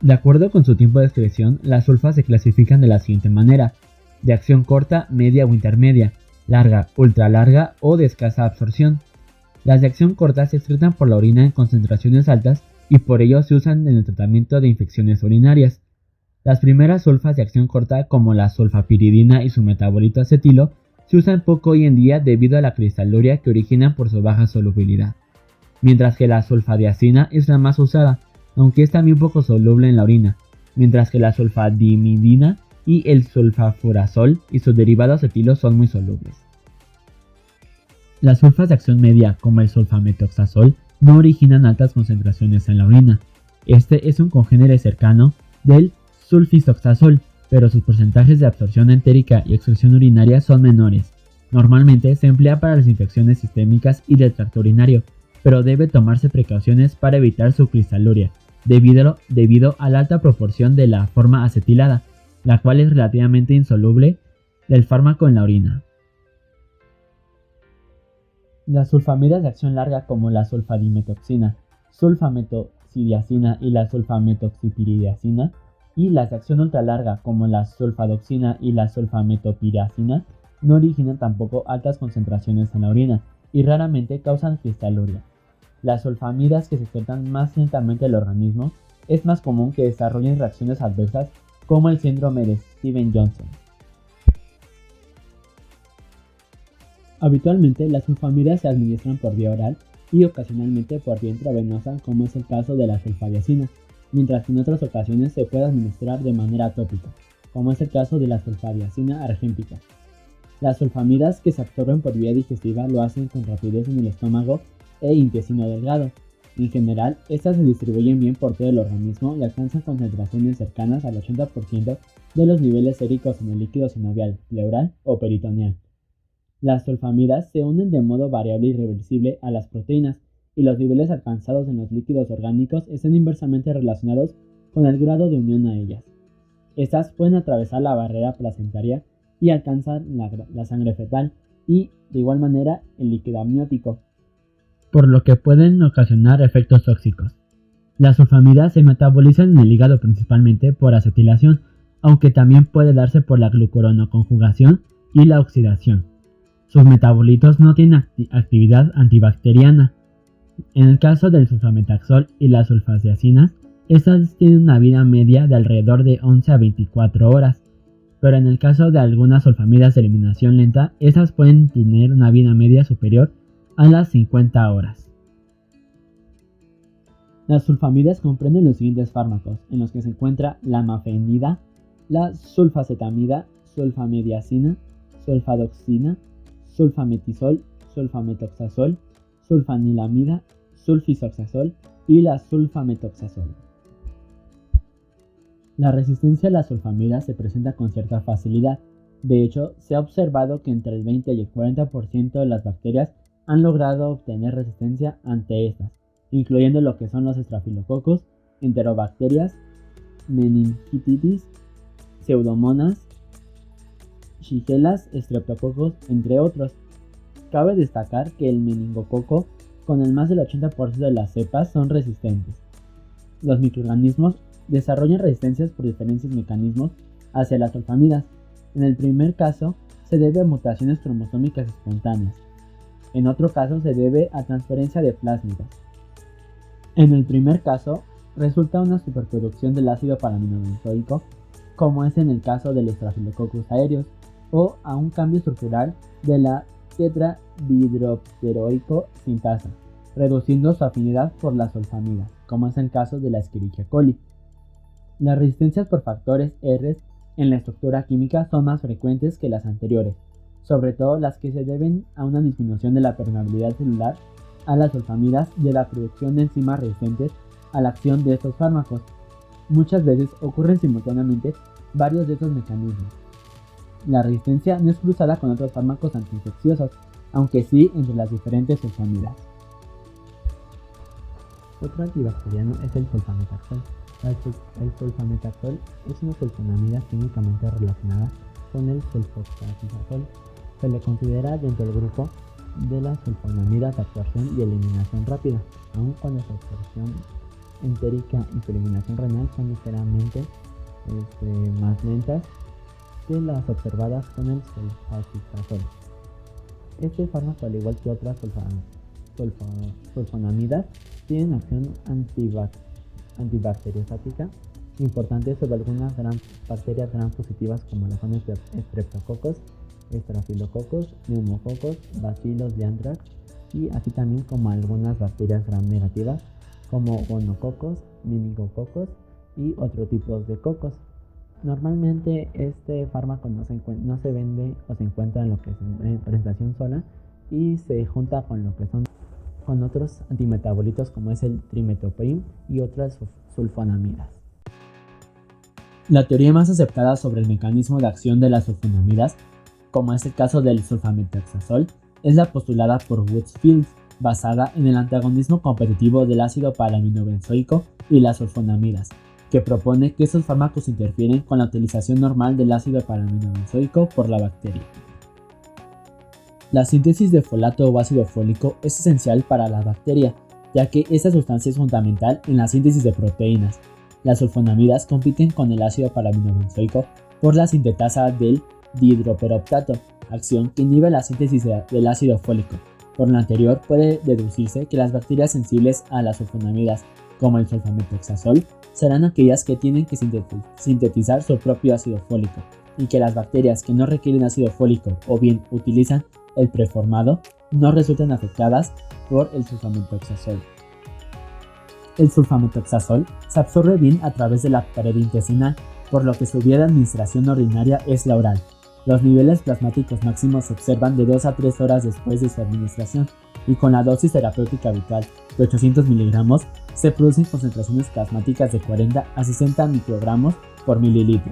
De acuerdo con su tiempo de excreción, las sulfas se clasifican de la siguiente manera: de acción corta, media o intermedia, larga, ultralarga o de escasa absorción. Las de acción corta se excretan por la orina en concentraciones altas y por ello se usan en el tratamiento de infecciones urinarias. Las primeras sulfas de acción corta, como la sulfapiridina y su metabolito acetilo, se usan poco hoy en día debido a la cristaluria que originan por su baja solubilidad, mientras que la sulfadiazina es la más usada, aunque es también poco soluble en la orina, mientras que la sulfadimidina y el sulfafurazol y sus derivados acetilo son muy solubles. Las sulfas de acción media, como el sulfametoxazol, no originan altas concentraciones en la orina. Este es un congénere cercano del sulfisoxazol, pero sus porcentajes de absorción entérica y excreción urinaria son menores. Normalmente se emplea para las infecciones sistémicas y del tracto urinario, pero debe tomarse precauciones para evitar su cristaluria, debido a la alta proporción de la forma acetilada, la cual es relativamente insoluble del fármaco en la orina. Las sulfamidas de acción larga, como la sulfadimetoxina, sulfametoxidiazina y la sulfametoxipiridiazina, y las de acción ultralarga, como la sulfadoxina y la sulfametopiracina, no originan tampoco altas concentraciones en la orina y raramente causan cristaluria. Las sulfamidas que se excretan más lentamente del organismo es más común que desarrollen reacciones adversas como el síndrome de Stevens-Johnson. Habitualmente las sulfamidas se administran por vía oral y ocasionalmente por vía intravenosa, como es el caso de la sulfadiazina, mientras que en otras ocasiones se puede administrar de manera tópica, como es el caso de la sulfadiazina argéntica. Las sulfamidas que se absorben por vía digestiva lo hacen con rapidez en el estómago e intestino delgado, En general, estas se distribuyen bien por todo el organismo y alcanzan concentraciones cercanas al 80% de los niveles séricos en el líquido sinovial, pleural o peritoneal. Las sulfamidas se unen de modo variable y reversible a las proteínas, y los niveles alcanzados en los líquidos orgánicos están inversamente relacionados con el grado de unión a ellas. Estas pueden atravesar la barrera placentaria y alcanzar la sangre fetal y, de igual manera, el líquido amniótico, por lo que pueden ocasionar efectos tóxicos. Las sulfamidas se metabolizan en el hígado principalmente por acetilación, aunque también puede darse por la glucuronoconjugación y la oxidación. Sus metabolitos no tienen actividad antibacteriana. En el caso del sulfametaxol y las sulfaceacinas, estas tienen una vida media de alrededor de 11 a 24 horas, pero en el caso de algunas sulfamidas de eliminación lenta, estas pueden tener una vida media superior a las 50 horas. Las sulfamidas comprenden los siguientes fármacos, en los que se encuentra la mafenida, la sulfacetamida, sulfamediacina, sulfadoxina, sulfametisol, sulfametoxazol, sulfanilamida, sulfisoxazol y la sulfametoxazol. La resistencia a las sulfamidas se presenta con cierta facilidad. De hecho, se ha observado que entre el 20 y el 40% de las bacterias han logrado obtener resistencia ante estas, incluyendo lo que son los estrafilococos, enterobacterias, meningitis, pseudomonas, shigelas, streptococos, entre otros. Cabe destacar que el meningococo, con el más del 80% de las cepas, son resistentes. Los microorganismos desarrollan resistencias por diferentes mecanismos hacia las sulfamidas. En el primer caso, se debe a mutaciones cromosómicas espontáneas. En otro caso, se debe a transferencia de plásmidos. En el primer caso, resulta una superproducción del ácido paraminobenzoico, como es en el caso del Staphylococcus aureus, o a un cambio estructural de la tetradihidropteroico sintasa, reduciendo su afinidad por las sulfamidas, como es el caso de la Escherichia coli. Las resistencias por factores R en la estructura química son más frecuentes que las anteriores, sobre todo las que se deben a una disminución de la permeabilidad celular a las sulfamidas y de la producción de enzimas resistentes a la acción de estos fármacos. Muchas veces ocurren simultáneamente varios de estos mecanismos. La resistencia no es cruzada con otros fármacos antiinfecciosos, aunque sí entre las diferentes sulfamidas. Otro antibacteriano es el sulfametaxol. El sulfametaxol es una sulfonamida químicamente relacionada con el sulfoxazol. Se le considera dentro del grupo de las sulfonamidas de absorción y eliminación rápida, aun cuando su absorción entérica y su eliminación renal son ligeramente más lentas que las observadas con el sulfaxazol. Este fármaco, al igual que otras sulfonamidas, tienen acción antibacteriostática importante sobre algunas bacterias gram positivas como lo son streptococos, estrafilococos, neumococos, bacilos de anthrax y así también como algunas bacterias gram negativas como gonococos, meningococos y otros tipos de cocos. Normalmente este fármaco no se vende o se encuentra en lo que es en presentación sola y se junta con lo que son con otros antimetabolitos como es el trimetoprim y otras sulfonamidas. La teoría más aceptada sobre el mecanismo de acción de las sulfonamidas, como es el caso del sulfametaxazol, es la postulada por Woods-Fields, basada en el antagonismo competitivo del ácido paraminobenzoico y las sulfonamidas, que propone que estos fármacos interfieren con la utilización normal del ácido paraminobenzoico por la bacteria. La síntesis de folato o ácido fólico es esencial para la bacteria, ya que esta sustancia es fundamental en la síntesis de proteínas. Las sulfonamidas compiten con el ácido paraminobenzoico por la sintetasa del dihidroperoptato, acción que inhibe la síntesis del ácido fólico. Por lo anterior, puede deducirse que las bacterias sensibles a las sulfonamidas, como el sulfametaxazol, serán aquellas que tienen que sintetizar su propio ácido fólico, y que las bacterias que no requieren ácido fólico o bien utilizan el preformado no resultan afectadas por el sulfametaxazol. El sulfametaxazol se absorbe bien a través de la pared intestinal, por lo que su vía de administración ordinaria es la oral. Los niveles plasmáticos máximos se observan de 2 a 3 horas después de su administración, y con la dosis terapéutica habitual de 800 miligramos se producen concentraciones plasmáticas de 40 a 60 microgramos por mililitro.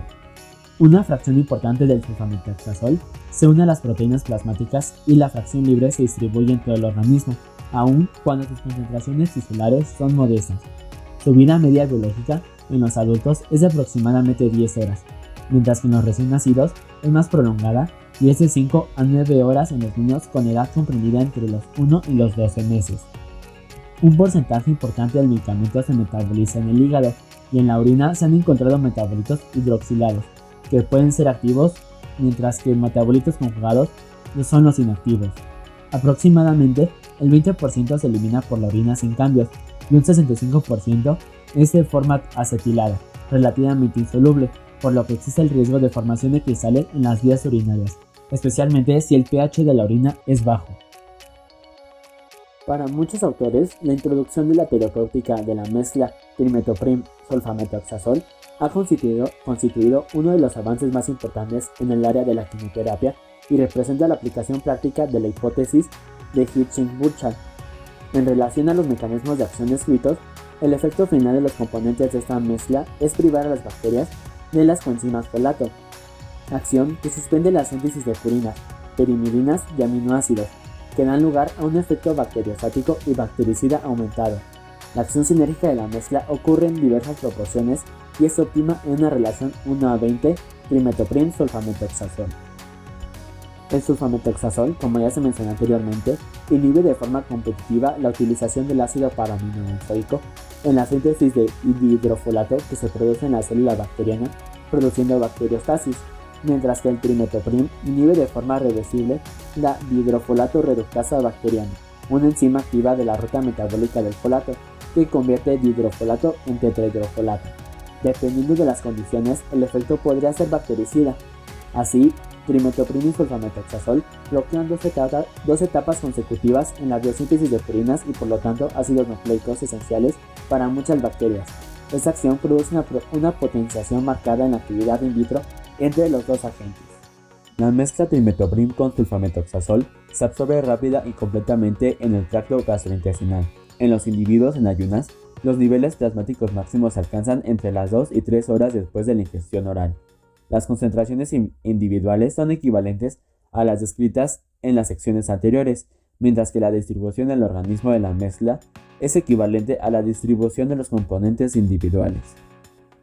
Una fracción importante del sulfamethoxazol se une a las proteínas plasmáticas y la fracción libre se distribuye en todo el organismo, aun cuando sus concentraciones tisulares son modestas. Su vida media biológica en los adultos es de aproximadamente 10 horas, mientras que en los recién nacidos es más prolongada y es de 5 a 9 horas en los niños con edad comprendida entre los 1 y los 12 meses. Un porcentaje importante del medicamento se metaboliza en el hígado y en la orina se han encontrado metabolitos hidroxilados, que pueden ser activos, mientras que metabolitos conjugados no son los inactivos. Aproximadamente el 20% se elimina por la orina sin cambios y un 65% es de forma acetilada, relativamente insoluble, por lo que existe el riesgo de formación de cristales en las vías urinarias, especialmente si el pH de la orina es bajo. Para muchos autores, la introducción de la terapéutica de la mezcla trimetoprim-sulfamethoxazol ha constituido uno de los avances más importantes en el área de la quimioterapia y representa la aplicación práctica de la hipótesis de Hitching-Burchard. En relación a los mecanismos de acción descritos, el efecto final de los componentes de esta mezcla es privar a las bacterias de las coenzimas folato, acción que suspende la síntesis de purinas, perimidininas y aminoácidos, que dan lugar a un efecto bacteriostático y bactericida aumentado. La acción sinérgica de la mezcla ocurre en diversas proporciones y es óptima en una relación 1:20 trimetoprim-sulfamethoxazol. El sulfamethoxazol, como ya se mencionó anteriormente, inhibe de forma competitiva la utilización del ácido paraaminobenzoico en la síntesis de dihidrofolato que se produce en la célula bacteriana, produciendo bacteriostasis, mientras que el trimetoprim inhibe de forma reversible la dihidrofolato reductasa bacteriana, una enzima activa de la ruta metabólica del folato, que convierte dihidrofolato en tetrahidrofolato. Dependiendo de las condiciones, el efecto podría ser bactericida. Así, trimetoprim y sulfamethoxazol bloquean dos etapas consecutivas en la biosíntesis de purinas y por lo tanto ácidos nucleicos esenciales para muchas bacterias. Esta acción produce una potenciación marcada en la actividad in vitro entre los dos agentes. La mezcla trimetoprim con sulfamethoxazol se absorbe rápida y completamente en el tracto gastrointestinal. En los individuos en ayunas, los niveles plasmáticos máximos se alcanzan entre las 2 y 3 horas después de la ingestión oral. Las concentraciones individuales son equivalentes a las descritas en las secciones anteriores, mientras que la distribución en el organismo de la mezcla es equivalente a la distribución de los componentes individuales.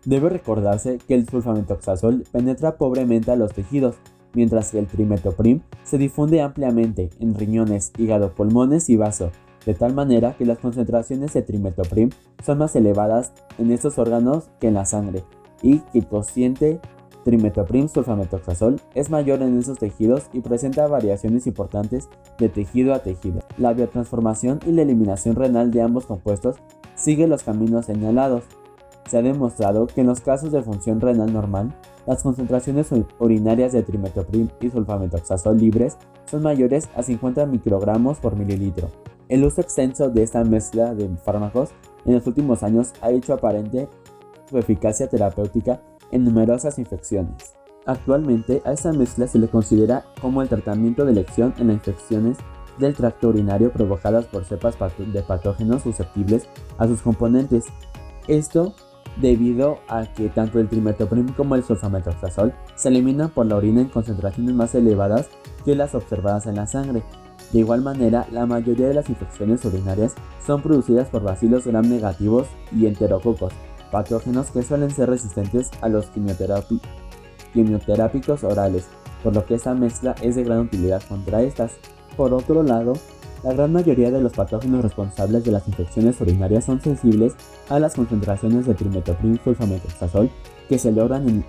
Debe recordarse que el sulfamethoxazol penetra pobremente a los tejidos, mientras que el trimetoprim se difunde ampliamente en riñones, hígado, pulmones y vaso, de tal manera que las concentraciones de trimetoprim son más elevadas en estos órganos que en la sangre, y que el cociente trimetoprim-sulfamethoxazol es mayor en esos tejidos y presenta variaciones importantes de tejido a tejido. La biotransformación y la eliminación renal de ambos compuestos sigue los caminos señalados. Se ha demostrado que en los casos de función renal normal, las concentraciones urinarias de trimetoprim y sulfamethoxazol libres son mayores a 50 microgramos por mililitro. El uso extenso de esta mezcla de fármacos en los últimos años ha hecho aparente su eficacia terapéutica en numerosas infecciones. Actualmente a esta mezcla se le considera como el tratamiento de elección en las infecciones del tracto urinario provocadas por cepas de patógenos susceptibles a sus componentes. Esto debido a que tanto el trimetoprim como el sulfamethoxazol se eliminan por la orina en concentraciones más elevadas que las observadas en la sangre. De igual manera, la mayoría de las infecciones urinarias son producidas por bacilos gram negativos y enterococos, patógenos que suelen ser resistentes a los quimioterápicos orales, por lo que esta mezcla es de gran utilidad contra estas. Por otro lado, la gran mayoría de los patógenos responsables de las infecciones urinarias son sensibles a las concentraciones de trimetoprim-sulfamethoxazol que se logran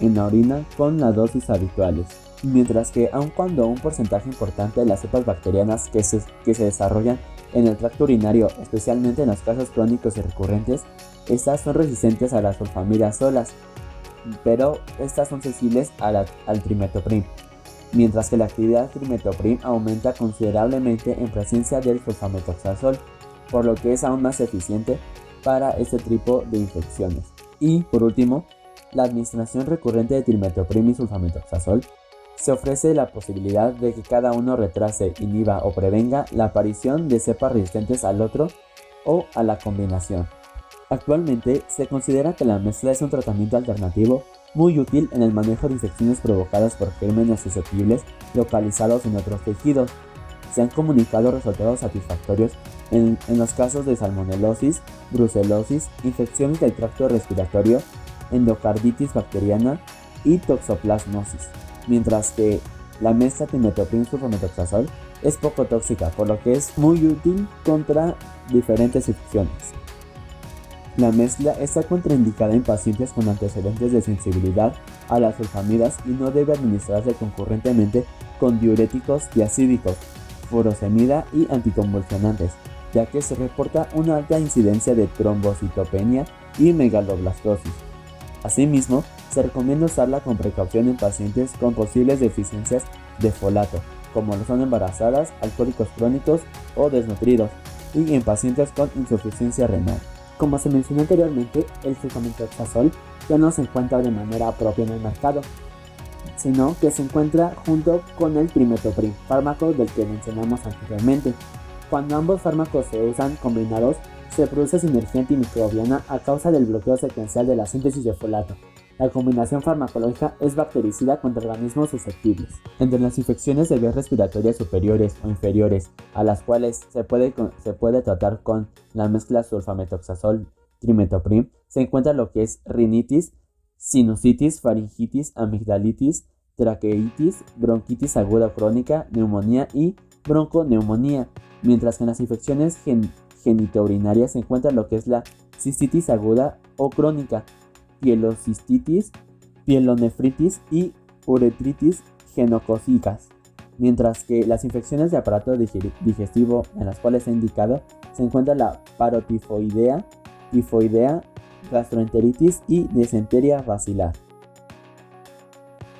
en la orina con las dosis habituales, mientras que aun cuando un porcentaje importante de las cepas bacterianas que se desarrollan en el tracto urinario, especialmente en los casos crónicos y recurrentes, estas son resistentes a las sulfamidas solas, pero estas son sensibles al trimetoprim, mientras que la actividad trimetoprim aumenta considerablemente en presencia del sulfamethoxazol, por lo que es aún más eficiente para este tipo de infecciones. Y por último, la administración recurrente de trimetoprim y sulfamethoxazol se ofrece la posibilidad de que cada uno retrase, inhiba o prevenga la aparición de cepas resistentes al otro o a la combinación. Actualmente se considera que la mezcla es un tratamiento alternativo muy útil en el manejo de infecciones provocadas por gérmenes susceptibles localizados en otros tejidos. Se han comunicado resultados satisfactorios en los casos de salmonelosis, brucelosis, infecciones del tracto respiratorio, endocarditis bacteriana y toxoplasmosis, mientras que la mezcla trimetoprim-sulfametoxazol es poco tóxica, por lo que es muy útil contra diferentes infecciones. La mezcla está contraindicada en pacientes con antecedentes de sensibilidad a las sulfamidas y no debe administrarse concurrentemente con diuréticos diacídicos, furosemida y anticonvulsionantes, ya que se reporta una alta incidencia de trombocitopenia y megaloblastosis. Asimismo, se recomienda usarla con precaución en pacientes con posibles deficiencias de folato, como lo son embarazadas, alcohólicos crónicos o desnutridos, y en pacientes con insuficiencia renal. Como se mencionó anteriormente, el sulfametoxazol ya no se encuentra de manera propia en el mercado, sino que se encuentra junto con el trimetoprim, fármaco del que mencionamos anteriormente. Cuando ambos fármacos se usan combinados, se produce sinergia antimicrobiana a causa del bloqueo secuencial de la síntesis de folato. La combinación farmacológica es bactericida contra organismos susceptibles. Entre las infecciones de vías respiratorias superiores o inferiores, a las cuales se puede tratar con la mezcla sulfametoxazol-trimetoprim, se encuentra lo que es rinitis, sinusitis, faringitis, amigdalitis, traqueitis, bronquitis aguda o crónica, neumonía y bronconeumonía, mientras que en las infecciones genitourinarias se encuentra lo que es la cistitis aguda o crónica, pielocistitis, pielonefritis y uretritis genocócicas, mientras que las infecciones de aparato digestivo en las cuales se ha indicado se encuentra la parotifoidea, tifoidea, gastroenteritis y disentería bacilar.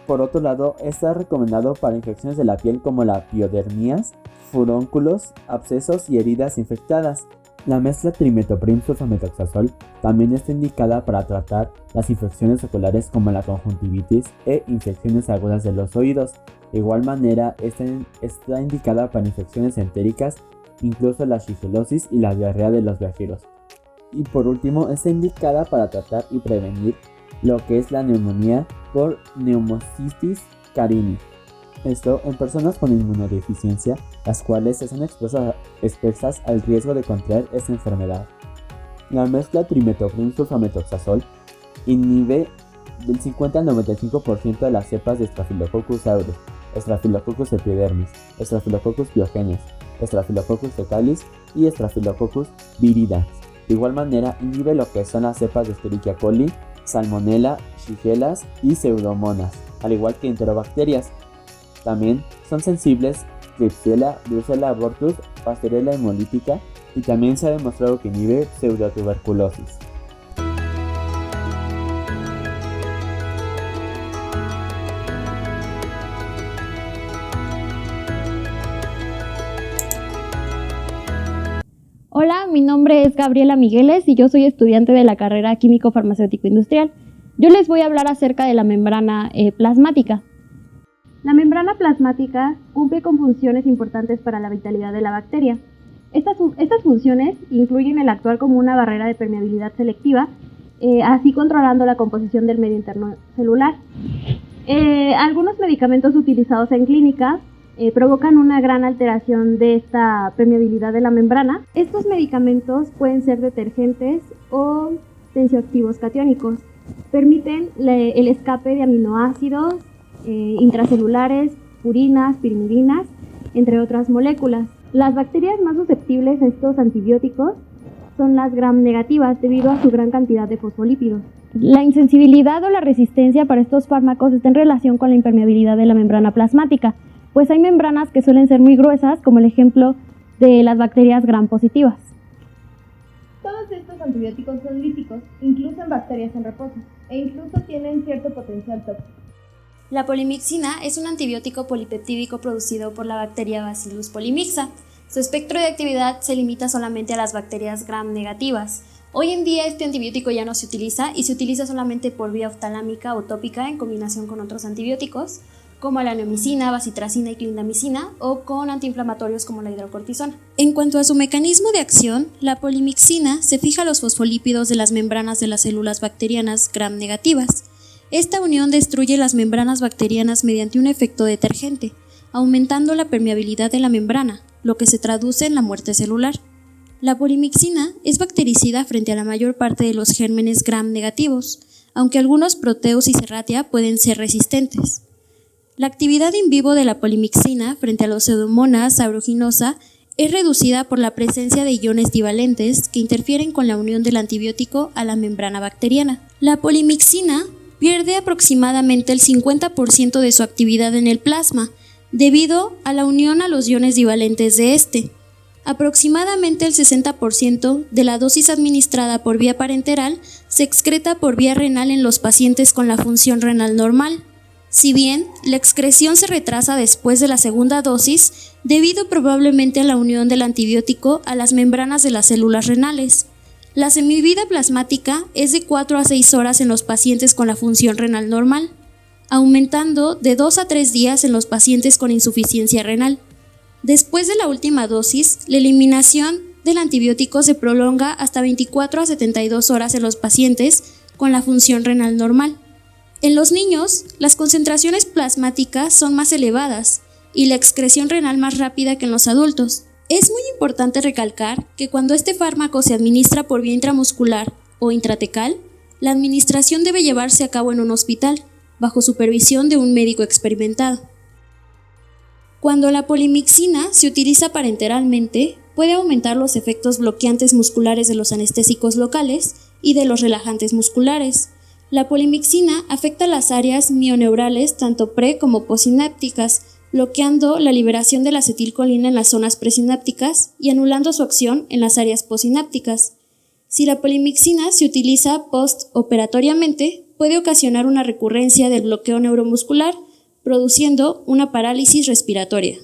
Por otro lado, está recomendado para infecciones de la piel como la piodermias, furúnculos, abscesos y heridas infectadas. La mezcla trimetoprim-sulfametoxazol también está indicada para tratar las infecciones oculares como la conjuntivitis e infecciones agudas de los oídos. De igual manera, está indicada para infecciones entéricas, incluso la shigelosis y la diarrea de los viajeros. Y por último, está indicada para tratar y prevenir lo que es la neumonía por Pneumocystis carini. Esto en personas con inmunodeficiencia, las cuales se son expuestas al riesgo de contraer esta enfermedad. La mezcla trimetoprim-sulfametoxazol inhibe del 50 al 95% de las cepas de Staphylococcus aureus, Staphylococcus epidermis, Staphylococcus biogenes, Staphylococcus fecalis y Staphylococcus viridans. De igual manera, inhibe lo que son las cepas de Escherichia coli, Salmonella, Shigellas y Pseudomonas, al igual que enterobacterias. También son sensibles Klebsiella, Brucella abortus, Pasteurella hemolítica y también se ha demostrado que inhibe pseudotuberculosis. Hola, mi nombre es Gabriela Migueles y yo soy estudiante de la carrera Químico Farmacéutico Industrial. Yo les voy a hablar acerca de la membrana plasmática. La membrana plasmática cumple con funciones importantes para la vitalidad de la bacteria. Estas funciones incluyen el actuar como una barrera de permeabilidad selectiva, así controlando la composición del medio interno celular. Algunos medicamentos utilizados en clínica provocan una gran alteración de esta permeabilidad de la membrana. Estos medicamentos pueden ser detergentes o tensioactivos catiónicos. Permiten el escape de aminoácidos intracelulares, purinas, pirimidinas, entre otras moléculas. Las bacterias más susceptibles a estos antibióticos son las gram negativas debido a su gran cantidad de fosfolípidos. La insensibilidad o la resistencia para estos fármacos está en relación con la impermeabilidad de la membrana plasmática, pues hay membranas que suelen ser muy gruesas, como el ejemplo de las bacterias gram positivas. Todos estos antibióticos son líticos, incluso en bacterias en reposo, e incluso tienen cierto potencial tóxico. La polimixina es un antibiótico polipeptídico producido por la bacteria Bacillus polymixa. Su espectro de actividad se limita solamente a las bacterias gram negativas. Hoy en día este antibiótico ya no se utiliza y se utiliza solamente por vía oftalámica o tópica en combinación con otros antibióticos como la neomicina, bacitracina y clindamicina, o con antiinflamatorios como la hidrocortisona. En cuanto a su mecanismo de acción, la polimixina se fija a los fosfolípidos de las membranas de las células bacterianas gram negativas. Esta unión destruye las membranas bacterianas mediante un efecto detergente, aumentando la permeabilidad de la membrana, lo que se traduce en la muerte celular. La polimixina es bactericida frente a la mayor parte de los gérmenes gram negativos, aunque algunos Proteus y Serratia pueden ser resistentes. La actividad in vivo de la polimixina frente a los Pseudomonas aeruginosa es reducida por la presencia de iones divalentes que interfieren con la unión del antibiótico a la membrana bacteriana. La polimixina pierde aproximadamente el 50% de su actividad en el plasma, debido a la unión a los iones divalentes de este. Aproximadamente el 60% de la dosis administrada por vía parenteral se excreta por vía renal en los pacientes con la función renal normal. Si bien la excreción se retrasa después de la segunda dosis, debido probablemente a la unión del antibiótico a las membranas de las células renales. La semivida plasmática es de 4 a 6 horas en los pacientes con la función renal normal, aumentando de 2 a 3 días en los pacientes con insuficiencia renal. Después de la última dosis, la eliminación del antibiótico se prolonga hasta 24 a 72 horas en los pacientes con la función renal normal. En los niños, las concentraciones plasmáticas son más elevadas y la excreción renal más rápida que en los adultos. Es muy importante recalcar que cuando este fármaco se administra por vía intramuscular o intratecal, la administración debe llevarse a cabo en un hospital, bajo supervisión de un médico experimentado. Cuando la polimixina se utiliza parenteralmente, puede aumentar los efectos bloqueantes musculares de los anestésicos locales y de los relajantes musculares. La polimixina afecta las áreas mioneurales tanto pre- como postsinápticas, bloqueando la liberación de la acetilcolina en las zonas presinápticas y anulando su acción en las áreas postsinápticas. Si la polimixina se utiliza postoperatoriamente, puede ocasionar una recurrencia del bloqueo neuromuscular, produciendo una parálisis respiratoria.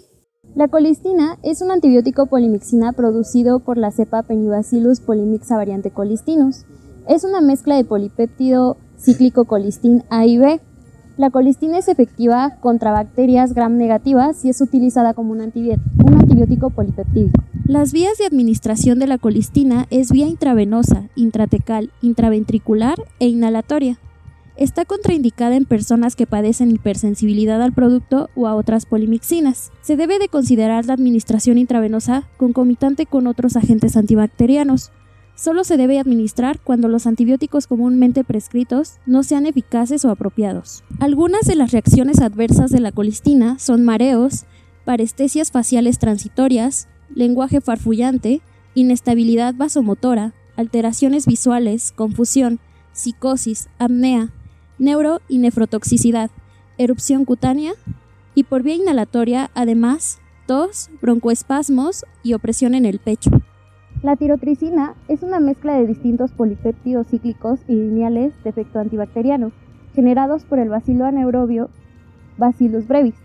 La colistina es un antibiótico polimixina producido por la cepa Penibacillus polymixa variante colistinus. Es una mezcla de polipéptido cíclico colistin A y B. La colistina es efectiva contra bacterias gram negativas y es utilizada como un antibiótico polipeptídico. Las vías de administración de la colistina es vía intravenosa, intratecal, intraventricular e inhalatoria. Está contraindicada en personas que padecen hipersensibilidad al producto o a otras polimixinas. Se debe de considerar la administración intravenosa concomitante con otros agentes antibacterianos. Solo se debe administrar cuando los antibióticos comúnmente prescritos no sean eficaces o apropiados. Algunas de las reacciones adversas de la colistina son mareos, parestesias faciales transitorias, lenguaje farfullante, inestabilidad vasomotora, alteraciones visuales, confusión, psicosis, apnea, neuro y nefrotoxicidad, erupción cutánea y por vía inhalatoria, además, tos, broncoespasmos y opresión en el pecho. La tirotricina es una mezcla de distintos polipéptidos cíclicos y lineales de efecto antibacteriano, generados por el bacilo anaerobio Bacillus brevis.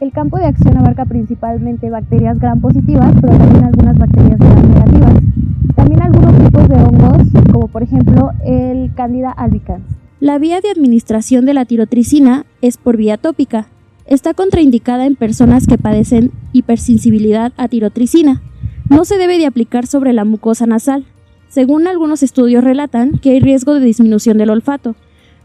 El campo de acción abarca principalmente bacterias gram positivas, pero también algunas bacterias gram negativas. También algunos tipos de hongos, como por ejemplo el Candida albicans. La vía de administración de la tirotricina es por vía tópica. Está contraindicada en personas que padecen hipersensibilidad a tirotricina. No se debe de aplicar sobre la mucosa nasal. Según algunos estudios relatan que hay riesgo de disminución del olfato.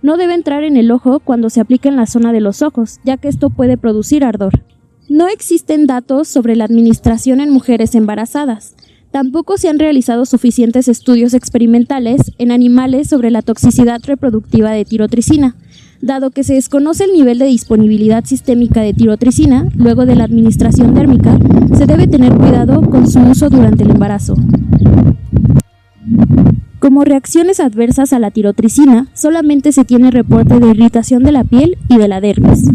No debe entrar en el ojo cuando se aplica en la zona de los ojos, ya que esto puede producir ardor. No existen datos sobre la administración en mujeres embarazadas. Tampoco se han realizado suficientes estudios experimentales en animales sobre la toxicidad reproductiva de tirotricina. Dado que se desconoce el nivel de disponibilidad sistémica de tirotricina, luego de la administración dérmica, se debe tener cuidado con su uso durante el embarazo. Como reacciones adversas a la tirotricina, solamente se tiene reporte de irritación de la piel y de la dermis.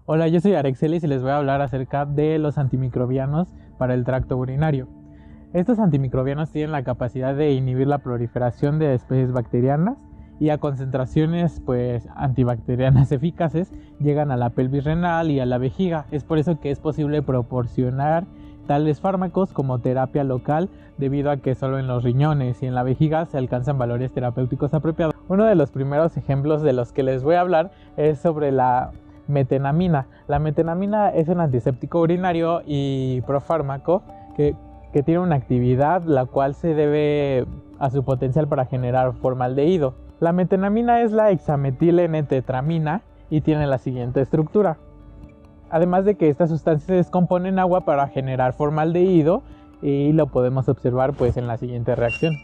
Hola, yo soy Arexelis y les voy a hablar acerca de los antimicrobianos para el tracto urinario. Estos antimicrobianos tienen la capacidad de inhibir la proliferación de especies bacterianas y a concentraciones antibacterianas eficaces llegan a la pelvis renal y a la vejiga. Es por eso que es posible proporcionar tales fármacos como terapia local debido a que solo en los riñones y en la vejiga se alcanzan valores terapéuticos apropiados. Uno de los primeros ejemplos de los que les voy a hablar es sobre la metenamina. La metenamina es un antiséptico urinario y profármaco que tiene una actividad la cual se debe a su potencial para generar formaldehído. La metenamina es la hexametil N-tetramina y tiene la siguiente estructura. Además de que esta sustancia se descompone en agua para generar formaldehído y lo podemos observar pues en la siguiente reacción.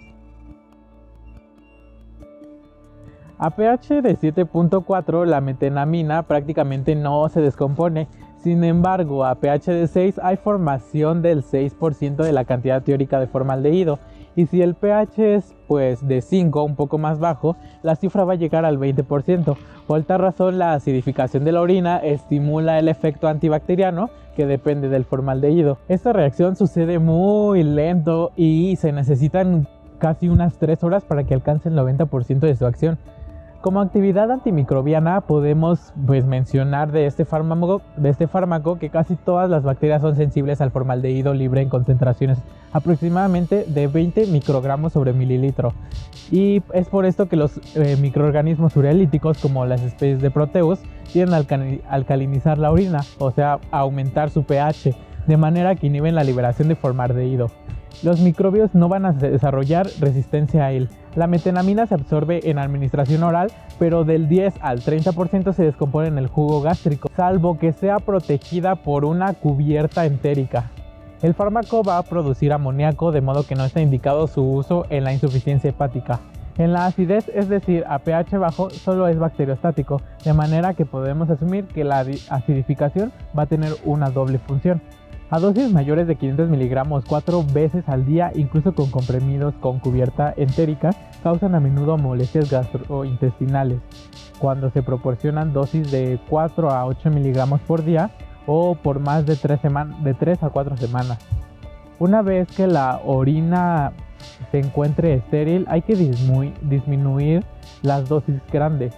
A pH de 7.4 la metenamina prácticamente no se descompone. Sin embargo, a pH de 6 hay formación del 6% de la cantidad teórica de formaldehído. Y si el pH es pues de 5, un poco más bajo, la cifra va a llegar al 20%. Por tal razón, la acidificación de la orina estimula el efecto antibacteriano que depende del formaldehído. Esta reacción sucede muy lento y se necesitan casi unas 3 horas para que alcance el 90% de su acción. Como actividad antimicrobiana podemos mencionar de este fármaco que casi todas las bacterias son sensibles al formaldehído libre en concentraciones aproximadamente de 20 microgramos sobre mililitro. Y es por esto que los microorganismos urelíticos como las especies de Proteus tienden a alcalinizar la orina, o sea, a aumentar su pH, de manera que inhiben la liberación de formaldehído. Los microbios no van a desarrollar resistencia a él. La metenamina se absorbe en administración oral, pero del 10 al 30% se descompone en el jugo gástrico, salvo que sea protegida por una cubierta entérica. El fármaco va a producir amoníaco, de modo que no está indicado su uso en la insuficiencia hepática. En la acidez, es decir, a pH bajo, solo es bacteriostático, de manera que podemos asumir que la acidificación va a tener una doble función. A dosis mayores de 500 miligramos 4 veces al día, incluso con comprimidos con cubierta entérica, causan a menudo molestias gastrointestinales. Cuando se proporcionan dosis de 4 a 8 miligramos por día o por más de 3 a 4 semanas. Una vez que la orina se encuentre estéril, hay que disminuir las dosis grandes,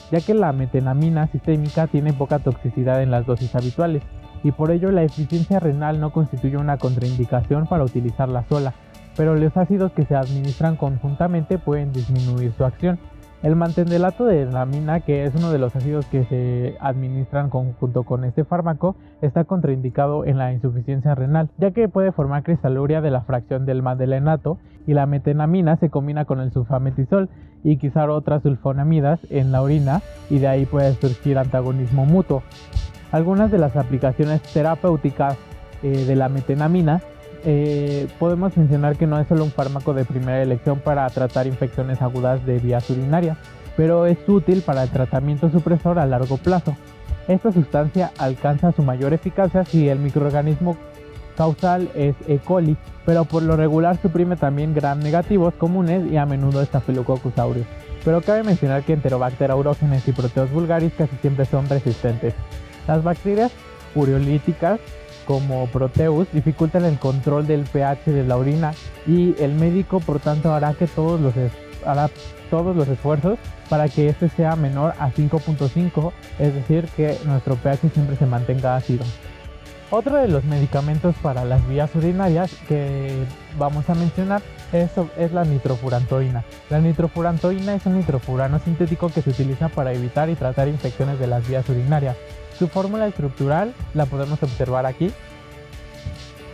ya que la metenamina sistémica tiene poca toxicidad en las dosis habituales. Y por ello la eficiencia renal no constituye una contraindicación para utilizarla sola, pero los ácidos que se administran conjuntamente pueden disminuir su acción. El mantendelato de enamina, que es uno de los ácidos que se administran junto con este fármaco, está contraindicado en la insuficiencia renal, ya que puede formar cristaluria de la fracción del mandelenato, y la metenamina se combina con el sulfametizol y quizá otras sulfonamidas en la orina, y de ahí puede surgir antagonismo mutuo. Algunas de las aplicaciones terapéuticas de la metenamina podemos mencionar que no es solo un fármaco de primera elección para tratar infecciones agudas de vías urinarias, pero es útil para el tratamiento supresor a largo plazo. Esta sustancia alcanza su mayor eficacia si el microorganismo causal es E. coli, pero por lo regular suprime también gram negativos comunes y a menudo Staphylococcus aureus. Pero cabe mencionar que Enterobacter aurogenes y Proteus vulgaris casi siempre son resistentes. Las bacterias ureolíticas como Proteus dificultan el control del pH de la orina y el médico por tanto hará todos los esfuerzos para que este sea menor a 5.5, es decir que nuestro pH siempre se mantenga ácido. Otro de los medicamentos para las vías urinarias que vamos a mencionar es la nitrofurantoína. La nitrofurantoína es un nitrofurano sintético que se utiliza para evitar y tratar infecciones de las vías urinarias. Su fórmula estructural la podemos observar aquí.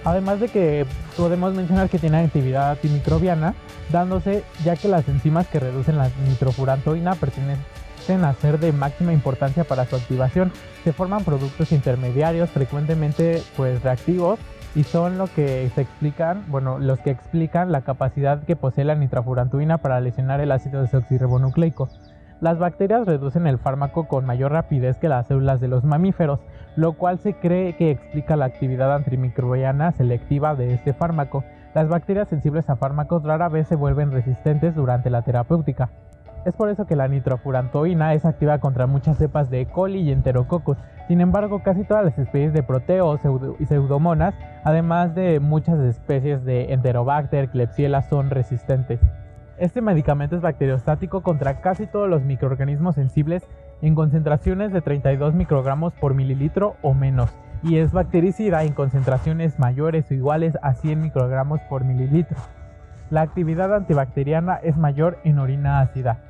Además de que podemos mencionar que tiene actividad antimicrobiana, dándose ya que las enzimas que reducen la nitrofurantoína pertenecen a ser de máxima importancia para su activación. Se forman productos intermediarios frecuentemente reactivos y son los que explican la capacidad que posee la nitrofurantoína para lesionar el ácido desoxirribonucleico. Las bacterias reducen el fármaco con mayor rapidez que las células de los mamíferos, lo cual se cree que explica la actividad antimicrobiana selectiva de este fármaco. Las bacterias sensibles a fármacos rara vez se vuelven resistentes durante la terapéutica. Es por eso que la nitrofurantoína es activa contra muchas cepas de E. coli y Enterococcus. Sin embargo, casi todas las especies de Proteus y Pseudomonas, además de muchas especies de Enterobacter, Klebsiella, son resistentes. Este medicamento es bacteriostático contra casi todos los microorganismos sensibles en concentraciones de 32 microgramos por mililitro o menos. y es bactericida en concentraciones mayores o iguales a 100 microgramos por mililitro. La actividad antibacteriana es mayor en orina ácida.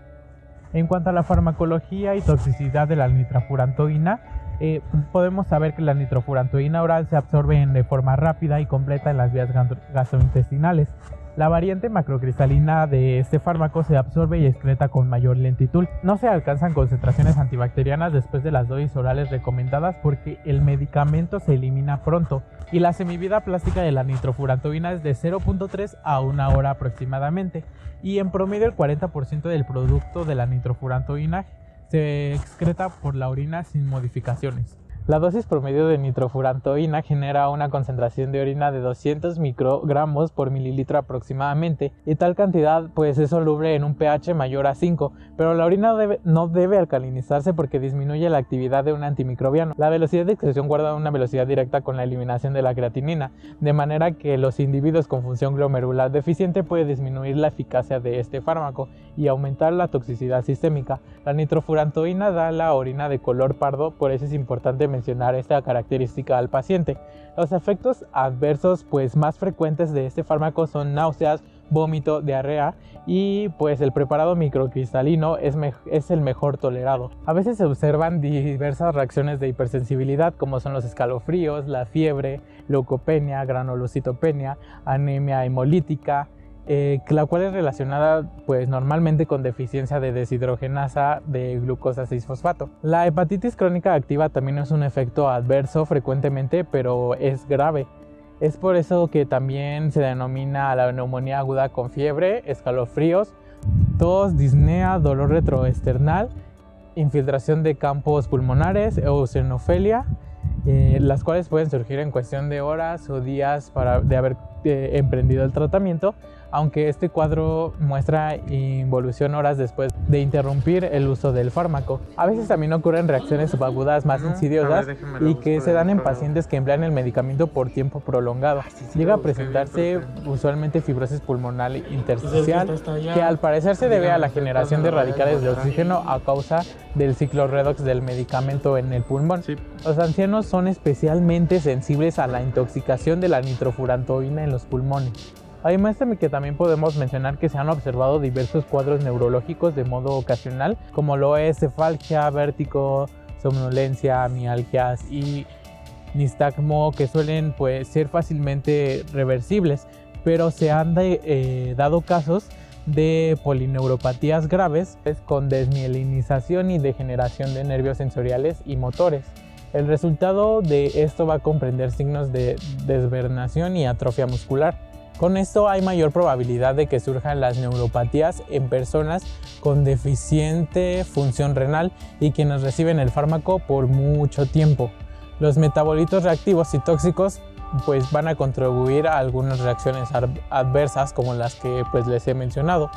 En cuanto a la farmacología y toxicidad de la nitrofurantoína, podemos saber que la nitrofurantoína oral se absorbe de forma rápida y completa en las vías gastrointestinales. La variante macrocristalina de este fármaco se absorbe y excreta con mayor lentitud. No se alcanzan concentraciones antibacterianas después de las dosis orales recomendadas porque el medicamento se elimina pronto y la semivida plástica de la nitrofurantoína es de 0.3 a 1 hora aproximadamente, y en promedio el 40% del producto de la nitrofurantoína se excreta por la orina sin modificaciones. La dosis promedio de nitrofurantoína genera una concentración de orina de 200 microgramos por mililitro aproximadamente, y tal cantidad pues es soluble en un pH mayor a 5, pero la orina no debe alcalinizarse porque disminuye la actividad de un antimicrobiano. La velocidad de excreción guarda una velocidad directa con la eliminación de la creatinina, de manera que los individuos con función glomerular deficiente puede disminuir la eficacia de este fármaco y aumentar la toxicidad sistémica. La nitrofurantoína da la orina de color pardo, por eso es importante mencionar esta característica al paciente. Los efectos adversos pues más frecuentes de este fármaco son náuseas, vómito, diarrea, y pues el preparado microcristalino es el mejor tolerado. A veces se observan diversas reacciones de hipersensibilidad, como son los escalofríos, la fiebre, leucopenia, granulocitopenia, anemia hemolítica, la cual es relacionada pues normalmente con deficiencia de deshidrogenasa de glucosa 6-fosfato. La hepatitis crónica activa también es un efecto adverso frecuentemente, pero es grave. Es por eso que también se denomina a la neumonía aguda con fiebre, escalofríos, tos, disnea, dolor retroesternal, infiltración de campos pulmonares, eosinofilia, las cuales pueden surgir en cuestión de horas o días de haber emprendido el tratamiento, aunque este cuadro muestra involución horas después de interrumpir el uso del fármaco. A veces también ocurren reacciones subagudas más insidiosas y que se dan en pacientes que emplean el medicamento por tiempo prolongado. Llega a presentarse usualmente fibrosis pulmonar intersticial, que al parecer se debe a la generación de radicales de oxígeno a causa del ciclo redox del medicamento en el pulmón. Los ancianos son especialmente sensibles a la intoxicación de la nitrofurantoína en los pulmones. Además que también podemos mencionar que se han observado diversos cuadros neurológicos de modo ocasional, como lo es cefalgia, vértigo, somnolencia, mialgias y nistagmo, que suelen pues ser fácilmente reversibles, pero se han dado casos de polineuropatías graves con desmielinización y degeneración de nervios sensoriales y motores. El resultado de esto va a comprender signos de desvenación y atrofia muscular. Con esto hay mayor probabilidad de que surjan las neuropatías en personas con deficiente función renal y quienes reciben el fármaco por mucho tiempo. Los metabolitos reactivos y tóxicos pues van a contribuir a algunas reacciones adversas como las que pues les he mencionado.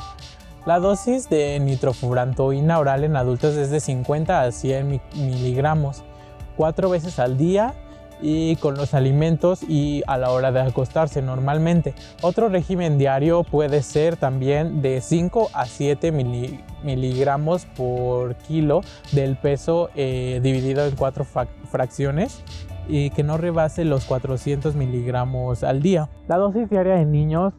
La dosis de nitrofurantoína oral en adultos es de 50 a 100 miligramos 4 veces al día y con los alimentos y a la hora de acostarse normalmente. Otro régimen diario puede ser también de 5 a 7 miligramos por kilo del peso dividido en 4 fracciones y que no rebase los 400 miligramos al día. La dosis diaria en niños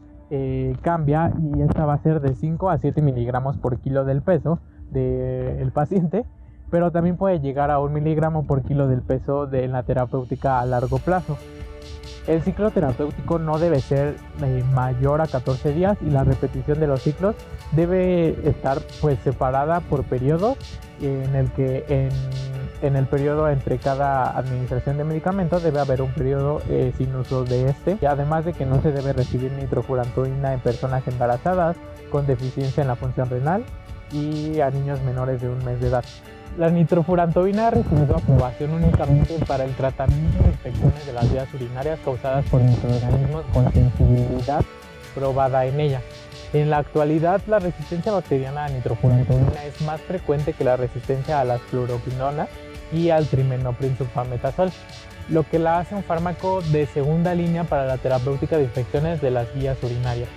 cambia y esta va a ser de 5 a 7 miligramos por kilo del peso del paciente, pero también puede llegar a 1 miligramo por kilo del peso de la terapéutica a largo plazo. El ciclo terapéutico no debe ser mayor a 14 días y la repetición de los ciclos debe estar pues separada por periodos, en el que en el periodo entre cada administración de medicamento debe haber un periodo sin uso de este, y además de que no se debe recibir nitrofurantoína en personas embarazadas con deficiencia en la función renal y a niños menores de 1 mes de edad. La nitrofurantoína ha recibido aprobación únicamente para el tratamiento de infecciones de las vías urinarias causadas por microorganismos con sensibilidad probada en ella. En la actualidad, la resistencia bacteriana a nitrofurantoína es más frecuente que la resistencia a las fluoroquinonas y al trimenoprim-sulfametazol, lo que la hace un fármaco de segunda línea para la terapéutica de infecciones de las vías urinarias.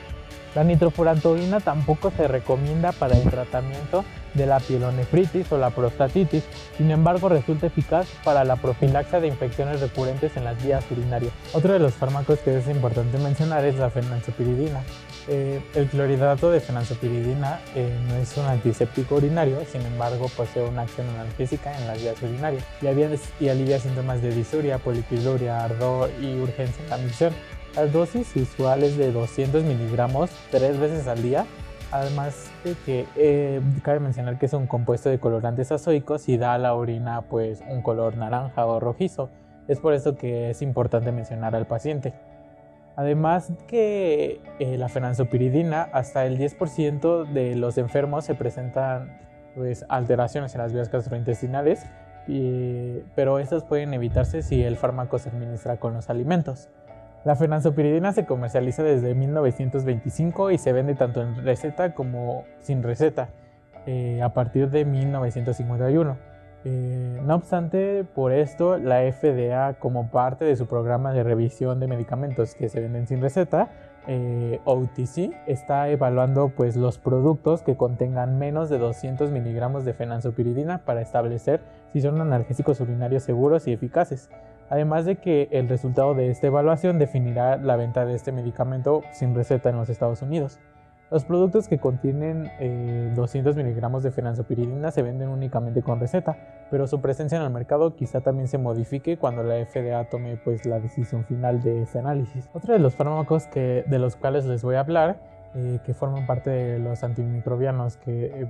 La nitrofurantoína tampoco se recomienda para el tratamiento de la pielonefritis o la prostatitis, sin embargo resulta eficaz para la profilaxia de infecciones recurrentes en las vías urinarias. Otro de los fármacos que es importante mencionar es la fenanzopiridina. El clorhidrato de fenanzopiridina no es un antiséptico urinario, sin embargo posee una acción analgésica en las vías urinarias y alivia síntomas de disuria, polipiluria, ardor y urgencia en la micción. Las dosis usuales de 200 miligramos 3 veces al día, además de que cabe mencionar que es un compuesto de colorantes azoicos y da a la orina pues un color naranja o rojizo. Es por eso que es importante mencionar al paciente. Además que la fenanzopiridina, hasta el 10% de los enfermos se presentan pues, alteraciones en las vías gastrointestinales, pero estas pueden evitarse si el fármaco se administra con los alimentos. La fenanzopiridina se comercializa desde 1925 y se vende tanto en receta como sin receta a partir de 1951. No obstante, por esto, la FDA, como parte de su programa de revisión de medicamentos que se venden sin receta, OTC, está evaluando pues, los productos que contengan menos de 200 miligramos de fenanzopiridina para establecer si son analgésicos urinarios seguros y eficaces. Además de que el resultado de esta evaluación definirá la venta de este medicamento sin receta en los Estados Unidos. Los productos que contienen 200 miligramos de fenanzopiridina se venden únicamente con receta, pero su presencia en el mercado quizá también se modifique cuando la FDA tome pues, la decisión final de este análisis. Otro de los fármacos de los cuales les voy a hablar, que forman parte de los antimicrobianos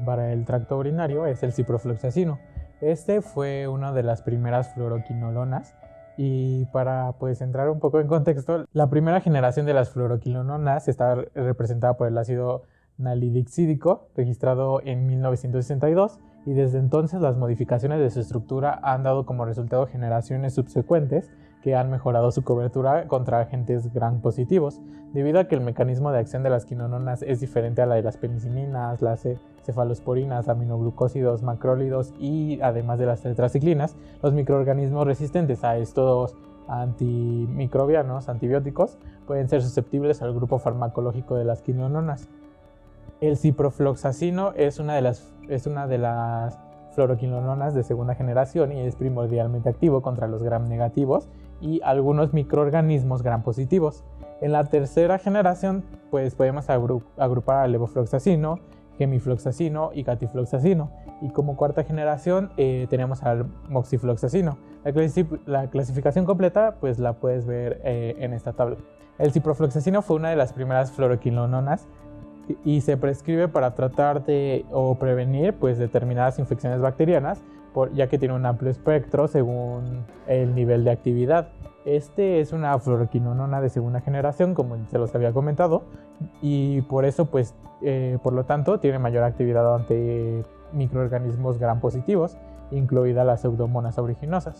para el tracto urinario, es el ciprofloxacino. Este fue una de las primeras fluoroquinolonas. Y para pues entrar un poco en contexto, la primera generación de las fluoroquinolonas está representada por el ácido nalidixídico, registrado en 1962, y desde entonces las modificaciones de su estructura han dado como resultado generaciones subsecuentes que han mejorado su cobertura contra agentes gram positivos, debido a que el mecanismo de acción de las quinolonas es diferente a la de las penicilinas, las cefalosporinas, aminoglucósidos, macrólidos y además de las tetraciclinas. Los microorganismos resistentes a estos antimicrobianos, antibióticos, pueden ser susceptibles al grupo farmacológico de las quinolonas. El ciprofloxacino es una de las fluoroquinolonas de segunda generación y es primordialmente activo contra los gram negativos y algunos microorganismos gram positivos. En la tercera generación pues podemos agrupar al levofloxacino, gemifloxacino y catifloxacino, y como cuarta generación tenemos al moxifloxacino. La clasificación completa pues la puedes ver en esta tabla. El ciprofloxacino fue una de las primeras fluoroquinolonas y se prescribe para tratar o prevenir pues, determinadas infecciones bacterianas, ya que tiene un amplio espectro según el nivel de actividad. Este es una fluoroquinolona de segunda generación, como se los había comentado, y por eso, pues, por lo tanto, tiene mayor actividad ante microorganismos gram positivos, incluida las pseudomonas aeruginosa.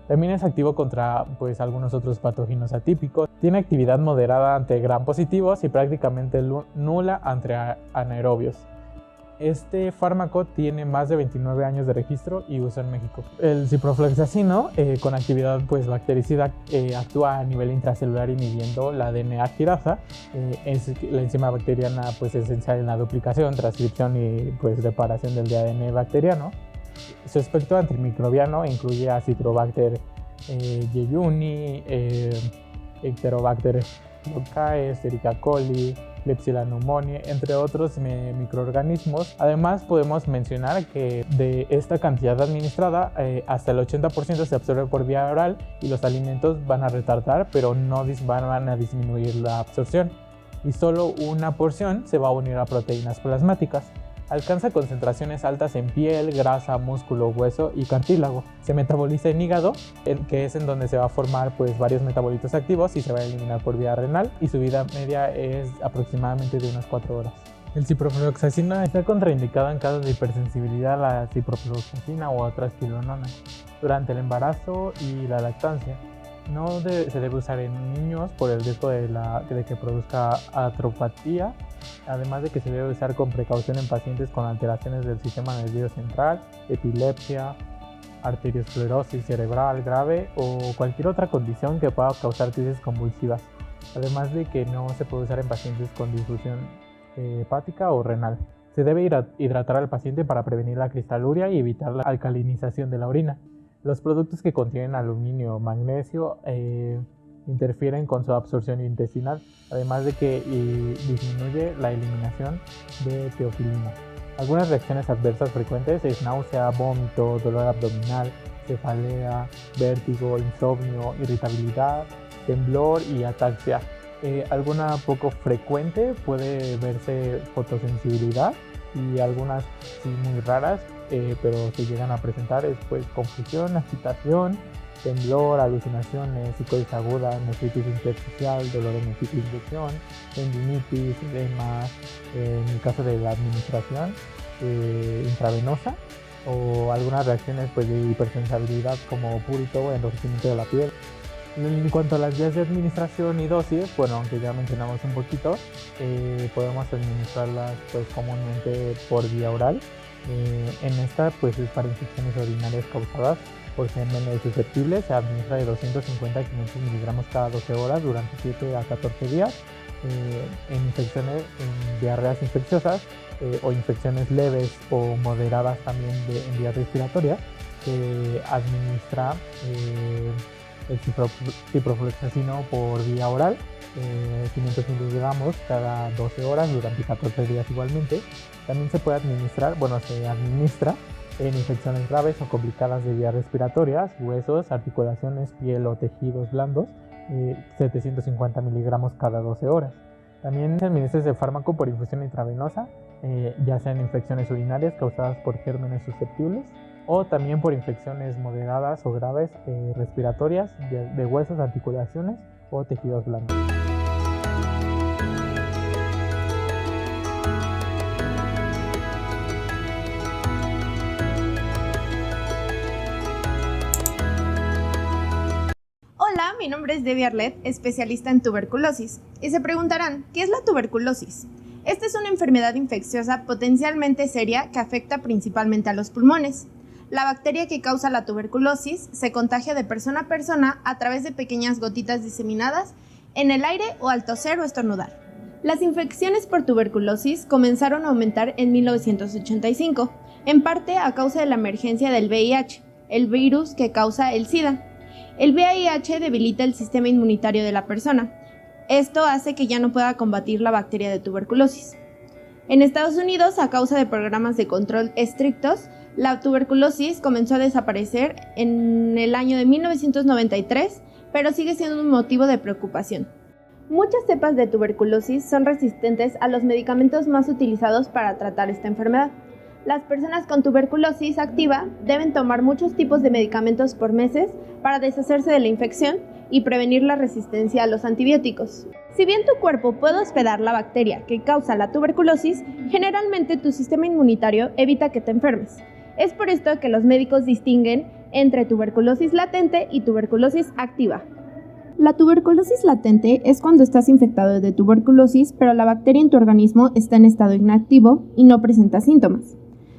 También es activo contra pues, algunos otros patógenos atípicos. Tiene actividad moderada ante gram positivos y prácticamente nula ante anaerobios. Este fármaco tiene más de 29 años de registro y uso en México. El ciprofloxacino, con actividad pues, bactericida, actúa a nivel intracelular inhibiendo la DNA quirasa. Es la enzima bacteriana pues, esencial en la duplicación, transcripción y pues, reparación del ADN bacteriano. Su espectro antimicrobiano incluye a Citrobacter jejuni, Enterobacter locae, Escherichia coli, Klebsiella pneumoniae, entre otros microorganismos. Además, podemos mencionar que de esta cantidad administrada, hasta el 80% se absorbe por vía oral y los alimentos van a retardar, pero no van a disminuir la absorción. Y solo una porción se va a unir a proteínas plasmáticas. Alcanza concentraciones altas en piel, grasa, músculo, hueso y cartílago. Se metaboliza en hígado, que es en donde se va a formar pues, varios metabolitos activos y se va a eliminar por vía renal, y su vida media es aproximadamente de unas 4 horas. El ciprofloxacino está contraindicado en casos de hipersensibilidad a la ciprofloxacina o a otras quinolonas durante el embarazo y la lactancia. No se debe usar en niños por el riesgo de que produzca atropatía, además de que se debe usar con precaución en pacientes con alteraciones del sistema nervioso central, epilepsia, arteriosclerosis cerebral grave o cualquier otra condición que pueda causar crisis convulsivas. Además de que no se puede usar en pacientes con disfunción hepática o renal. Se debe hidratar al paciente para prevenir la cristaluria y evitar la alcalinización de la orina. Los productos que contienen aluminio o magnesio interfieren con su absorción intestinal, además de que disminuye la eliminación de teofilina. Algunas reacciones adversas frecuentes es náusea, vómito, dolor abdominal, cefalea, vértigo, insomnio, irritabilidad, temblor y ataxia. Alguna poco frecuente puede verse fotosensibilidad y algunas sí muy raras, pero se llegan a presentar es pues confusión, agitación, temblor, alucinaciones, psicosis aguda, nefritis intersticial, dolor en el sitio de inyección, tendinitis, edema, en el caso de la administración intravenosa, o algunas reacciones pues, de hipersensibilidad como púrito o enrojecimiento de la piel. En cuanto a las vías de administración y dosis, bueno, aunque ya mencionamos un poquito, podemos administrarlas pues, comúnmente por vía oral. En esta pues es para infecciones urinarias causadas por gérmenes susceptibles, se administra de 250 a 500 miligramos cada 12 horas durante 7 a 14 días. En infecciones, en diarreas infecciosas o infecciones leves o moderadas también en vías respiratorias, se administra el ciprofloxacino por vía oral, 500 miligramos cada 12 horas durante 14 días igualmente. También se administra en infecciones graves o complicadas de vías respiratorias, huesos, articulaciones, piel o tejidos blandos, 750 miligramos cada 12 horas. También se administra ese fármaco por infusión intravenosa, ya sean infecciones urinarias causadas por gérmenes susceptibles o también por infecciones moderadas o graves respiratorias de huesos, articulaciones o tejidos blandos. Hola, mi nombre es Debbie Arlet, especialista en tuberculosis. Y se preguntarán, ¿qué es la tuberculosis? Esta es una enfermedad infecciosa potencialmente seria que afecta principalmente a los pulmones. La bacteria que causa la tuberculosis se contagia de persona a persona a través de pequeñas gotitas diseminadas en el aire o al toser o estornudar. Las infecciones por tuberculosis comenzaron a aumentar en 1985, en parte a causa de la emergencia del VIH, el virus que causa el SIDA. El VIH debilita el sistema inmunitario de la persona. Esto hace que ya no pueda combatir la bacteria de tuberculosis. En Estados Unidos, a causa de programas de control estrictos, la tuberculosis comenzó a desaparecer en el año de 1993, pero sigue siendo un motivo de preocupación. Muchas cepas de tuberculosis son resistentes a los medicamentos más utilizados para tratar esta enfermedad. Las personas con tuberculosis activa deben tomar muchos tipos de medicamentos por meses para deshacerse de la infección y prevenir la resistencia a los antibióticos. Si bien tu cuerpo puede hospedar la bacteria que causa la tuberculosis, generalmente tu sistema inmunitario evita que te enfermes. Es por esto que los médicos distinguen entre tuberculosis latente y tuberculosis activa. La tuberculosis latente es cuando estás infectado de tuberculosis, pero la bacteria en tu organismo está en estado inactivo y no presenta síntomas.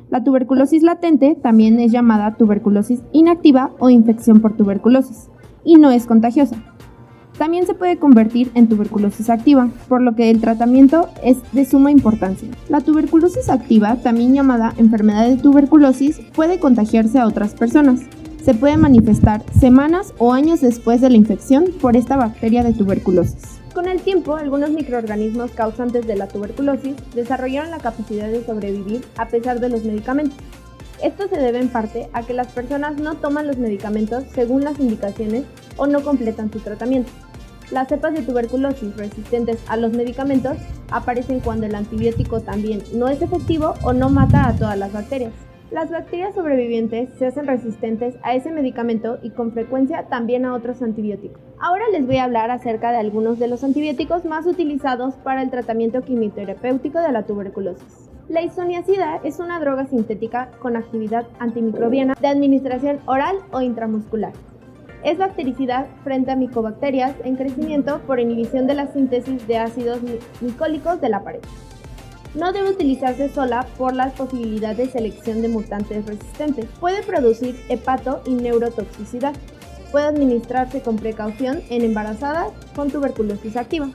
La tuberculosis latente también es llamada tuberculosis inactiva o infección por tuberculosis, y no es contagiosa. También se puede convertir en tuberculosis activa, por lo que el tratamiento es de suma importancia. La tuberculosis activa, también llamada enfermedad de tuberculosis, puede contagiarse a otras personas. Se puede manifestar semanas o años después de la infección por esta bacteria de tuberculosis. Con el tiempo, algunos microorganismos causantes de la tuberculosis desarrollaron la capacidad de sobrevivir a pesar de los medicamentos. Esto se debe en parte a que las personas no toman los medicamentos según las indicaciones o no completan su tratamiento. Las cepas de tuberculosis resistentes a los medicamentos aparecen cuando el antibiótico también no es efectivo o no mata a todas las bacterias. Las bacterias sobrevivientes se hacen resistentes a ese medicamento y con frecuencia también a otros antibióticos. Ahora les voy a hablar acerca de algunos de los antibióticos más utilizados para el tratamiento quimioterapéutico de la tuberculosis. La isoniazida es una droga sintética con actividad antimicrobiana de administración oral o intramuscular. Es bactericida frente a micobacterias en crecimiento por inhibición de la síntesis de ácidos micólicos de la pared. No debe utilizarse sola por las posibilidades de selección de mutantes resistentes. Puede producir hepato y neurotoxicidad. Puede administrarse con precaución en embarazadas con tuberculosis activa.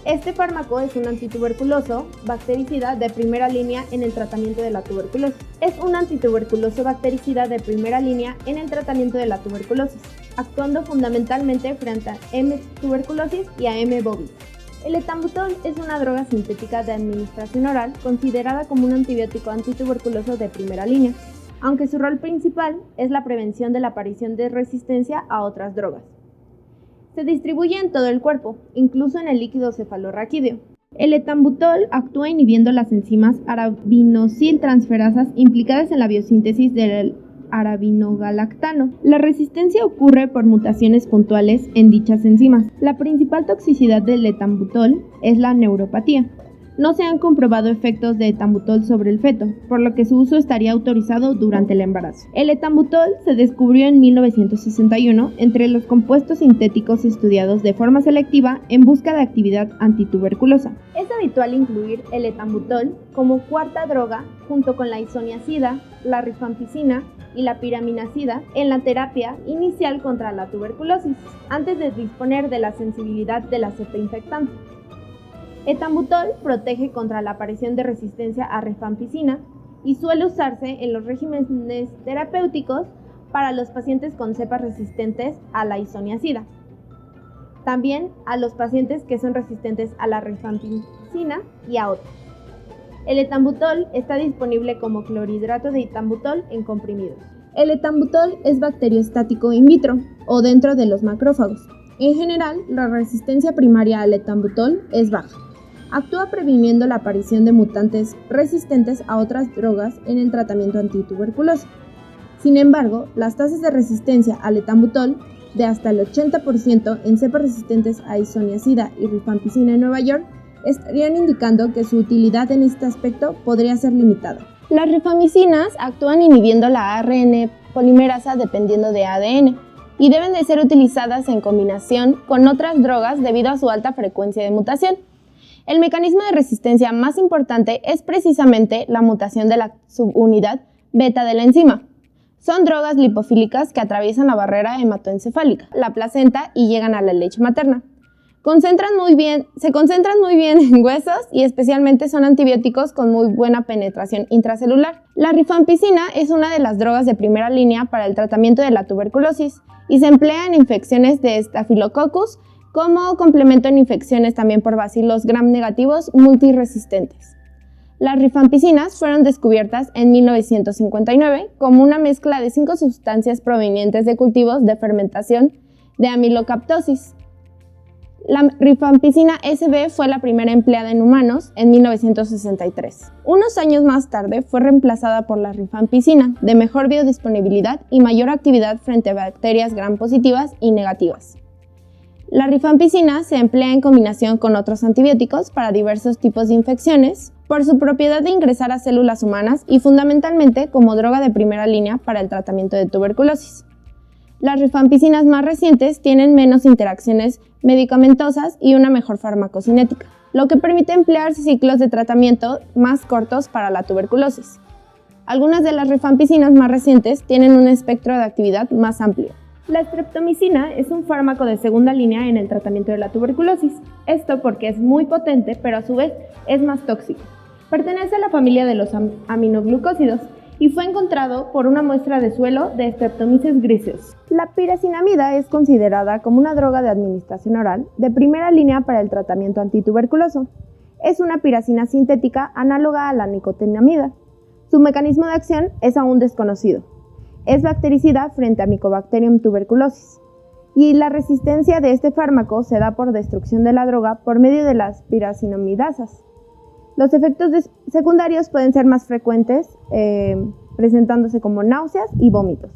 Este fármaco es un antituberculoso bactericida de primera línea en el tratamiento de la tuberculosis. Es un antituberculoso bactericida de primera línea en el tratamiento de la tuberculosis, actuando fundamentalmente frente a M. tuberculosis y a M. bovis. El etambutol es una droga sintética de administración oral considerada como un antibiótico antituberculoso de primera línea, aunque su rol principal es la prevención de la aparición de resistencia a otras drogas. Se distribuye en todo el cuerpo, incluso en el líquido cefalorraquídeo. El etambutol actúa inhibiendo las enzimas arabinosiltransferasas implicadas en la biosíntesis del arabinogalactano. La resistencia ocurre por mutaciones puntuales en dichas enzimas. La principal toxicidad del etambutol es la neuropatía. No se han comprobado efectos de etambutol sobre el feto, por lo que su uso estaría autorizado durante el embarazo. El etambutol se descubrió en 1961 entre los compuestos sintéticos estudiados de forma selectiva en busca de actividad antituberculosa. Es habitual incluir el etambutol como cuarta droga junto con la isoniazida, la rifampicina y la piraminacida en la terapia inicial contra la tuberculosis, antes de disponer de la sensibilidad de la cepa infectante. Etambutol protege contra la aparición de resistencia a rifampicina y suele usarse en los regímenes terapéuticos para los pacientes con cepas resistentes a la isoniazida. También a los pacientes que son resistentes a la rifampicina y a otros. El etambutol está disponible como clorhidrato de etambutol en comprimidos. El etambutol es bacteriostático in vitro o dentro de los macrófagos. En general, la resistencia primaria al etambutol es baja. Actúa previniendo la aparición de mutantes resistentes a otras drogas en el tratamiento antituberculoso. Sin embargo, las tasas de resistencia al etambutol de hasta el 80% en cepas resistentes a isoniazida y rifampicina en Nueva York estarían indicando que su utilidad en este aspecto podría ser limitada. Las rifamicinas actúan inhibiendo la ARN polimerasa dependiendo de ADN y deben de ser utilizadas en combinación con otras drogas debido a su alta frecuencia de mutación. El mecanismo de resistencia más importante es precisamente la mutación de la subunidad beta de la enzima. Son drogas lipofílicas que atraviesan la barrera hematoencefálica, la placenta y llegan a la leche materna. Se concentran muy bien en huesos y especialmente son antibióticos con muy buena penetración intracelular. La rifampicina es una de las drogas de primera línea para el tratamiento de la tuberculosis y se emplea en infecciones de Staphylococcus como complemento en infecciones también por bacilos gram negativos multiresistentes. Las rifampicinas fueron descubiertas en 1959 como una mezcla de 5 sustancias provenientes de cultivos de fermentación de amilocaptosis. La rifampicina SB fue la primera empleada en humanos en 1963. Unos años más tarde fue reemplazada por la rifampicina, de mejor biodisponibilidad y mayor actividad frente a bacterias gram positivas y negativas. La rifampicina se emplea en combinación con otros antibióticos para diversos tipos de infecciones, por su propiedad de ingresar a células humanas y fundamentalmente como droga de primera línea para el tratamiento de tuberculosis. Las rifampicinas más recientes tienen menos interacciones medicamentosas y una mejor farmacocinética, lo que permite emplear ciclos de tratamiento más cortos para la tuberculosis. Algunas de las rifampicinas más recientes tienen un espectro de actividad más amplio. La streptomicina es un fármaco de segunda línea en el tratamiento de la tuberculosis. Esto porque es muy potente, pero a su vez es más tóxico. Pertenece a la familia de los aminoglucósidos y fue encontrado por una muestra de suelo de Streptomyces griseus. La piracinamida es considerada como una droga de administración oral de primera línea para el tratamiento antituberculoso. Es una piracina sintética análoga a la nicotinamida. Su mecanismo de acción es aún desconocido. Es bactericida frente a Mycobacterium tuberculosis. Y la resistencia de este fármaco se da por destrucción de la droga por medio de las piracinamidasas. Los efectos secundarios pueden ser más frecuentes, presentándose como náuseas y vómitos.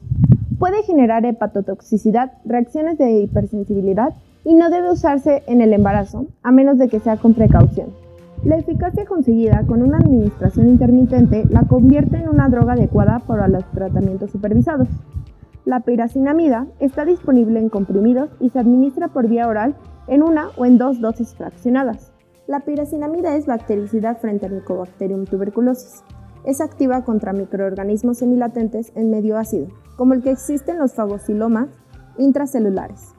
Puede generar hepatotoxicidad, reacciones de hipersensibilidad y no debe usarse en el embarazo, a menos de que sea con precaución. La eficacia conseguida con una administración intermitente la convierte en una droga adecuada para los tratamientos supervisados. La piracinamida está disponible en comprimidos y se administra por vía oral en una o en 2 dosis fraccionadas. La piracinamida es bactericida frente a Mycobacterium tuberculosis. Es activa contra microorganismos semilatentes en medio ácido, como el que existe en los fagocilomas intracelulares.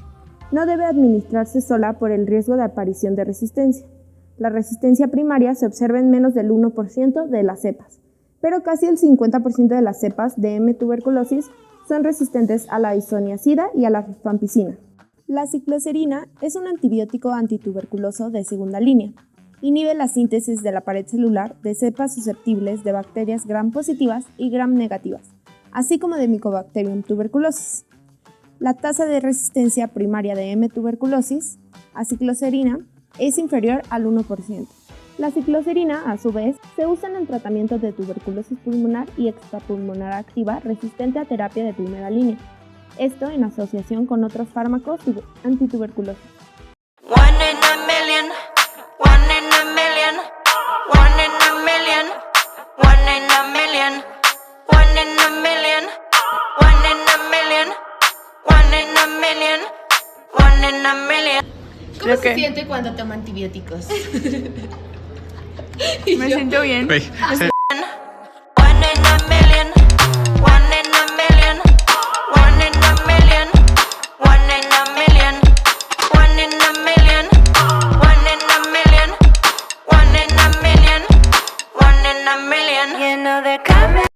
No debe administrarse sola por el riesgo de aparición de resistencia. La resistencia primaria se observa en menos del 1% de las cepas, pero casi el 50% de las cepas de M. tuberculosis son resistentes a la isoniazida y a la rifampicina. La cicloserina es un antibiótico antituberculoso de segunda línea. Inhibe la síntesis de la pared celular de cepas susceptibles de bacterias gram positivas y gram negativas, así como de Mycobacterium tuberculosis. La tasa de resistencia primaria de M. tuberculosis a cicloserina es inferior al 1%. La cicloserina, a su vez, se usa en el tratamiento de tuberculosis pulmonar y extrapulmonar activa resistente a terapia de primera línea. Esto en asociación con otros fármacos antituberculosis. ¿Cómo se siente cuando toma antibióticos? Me siento bien.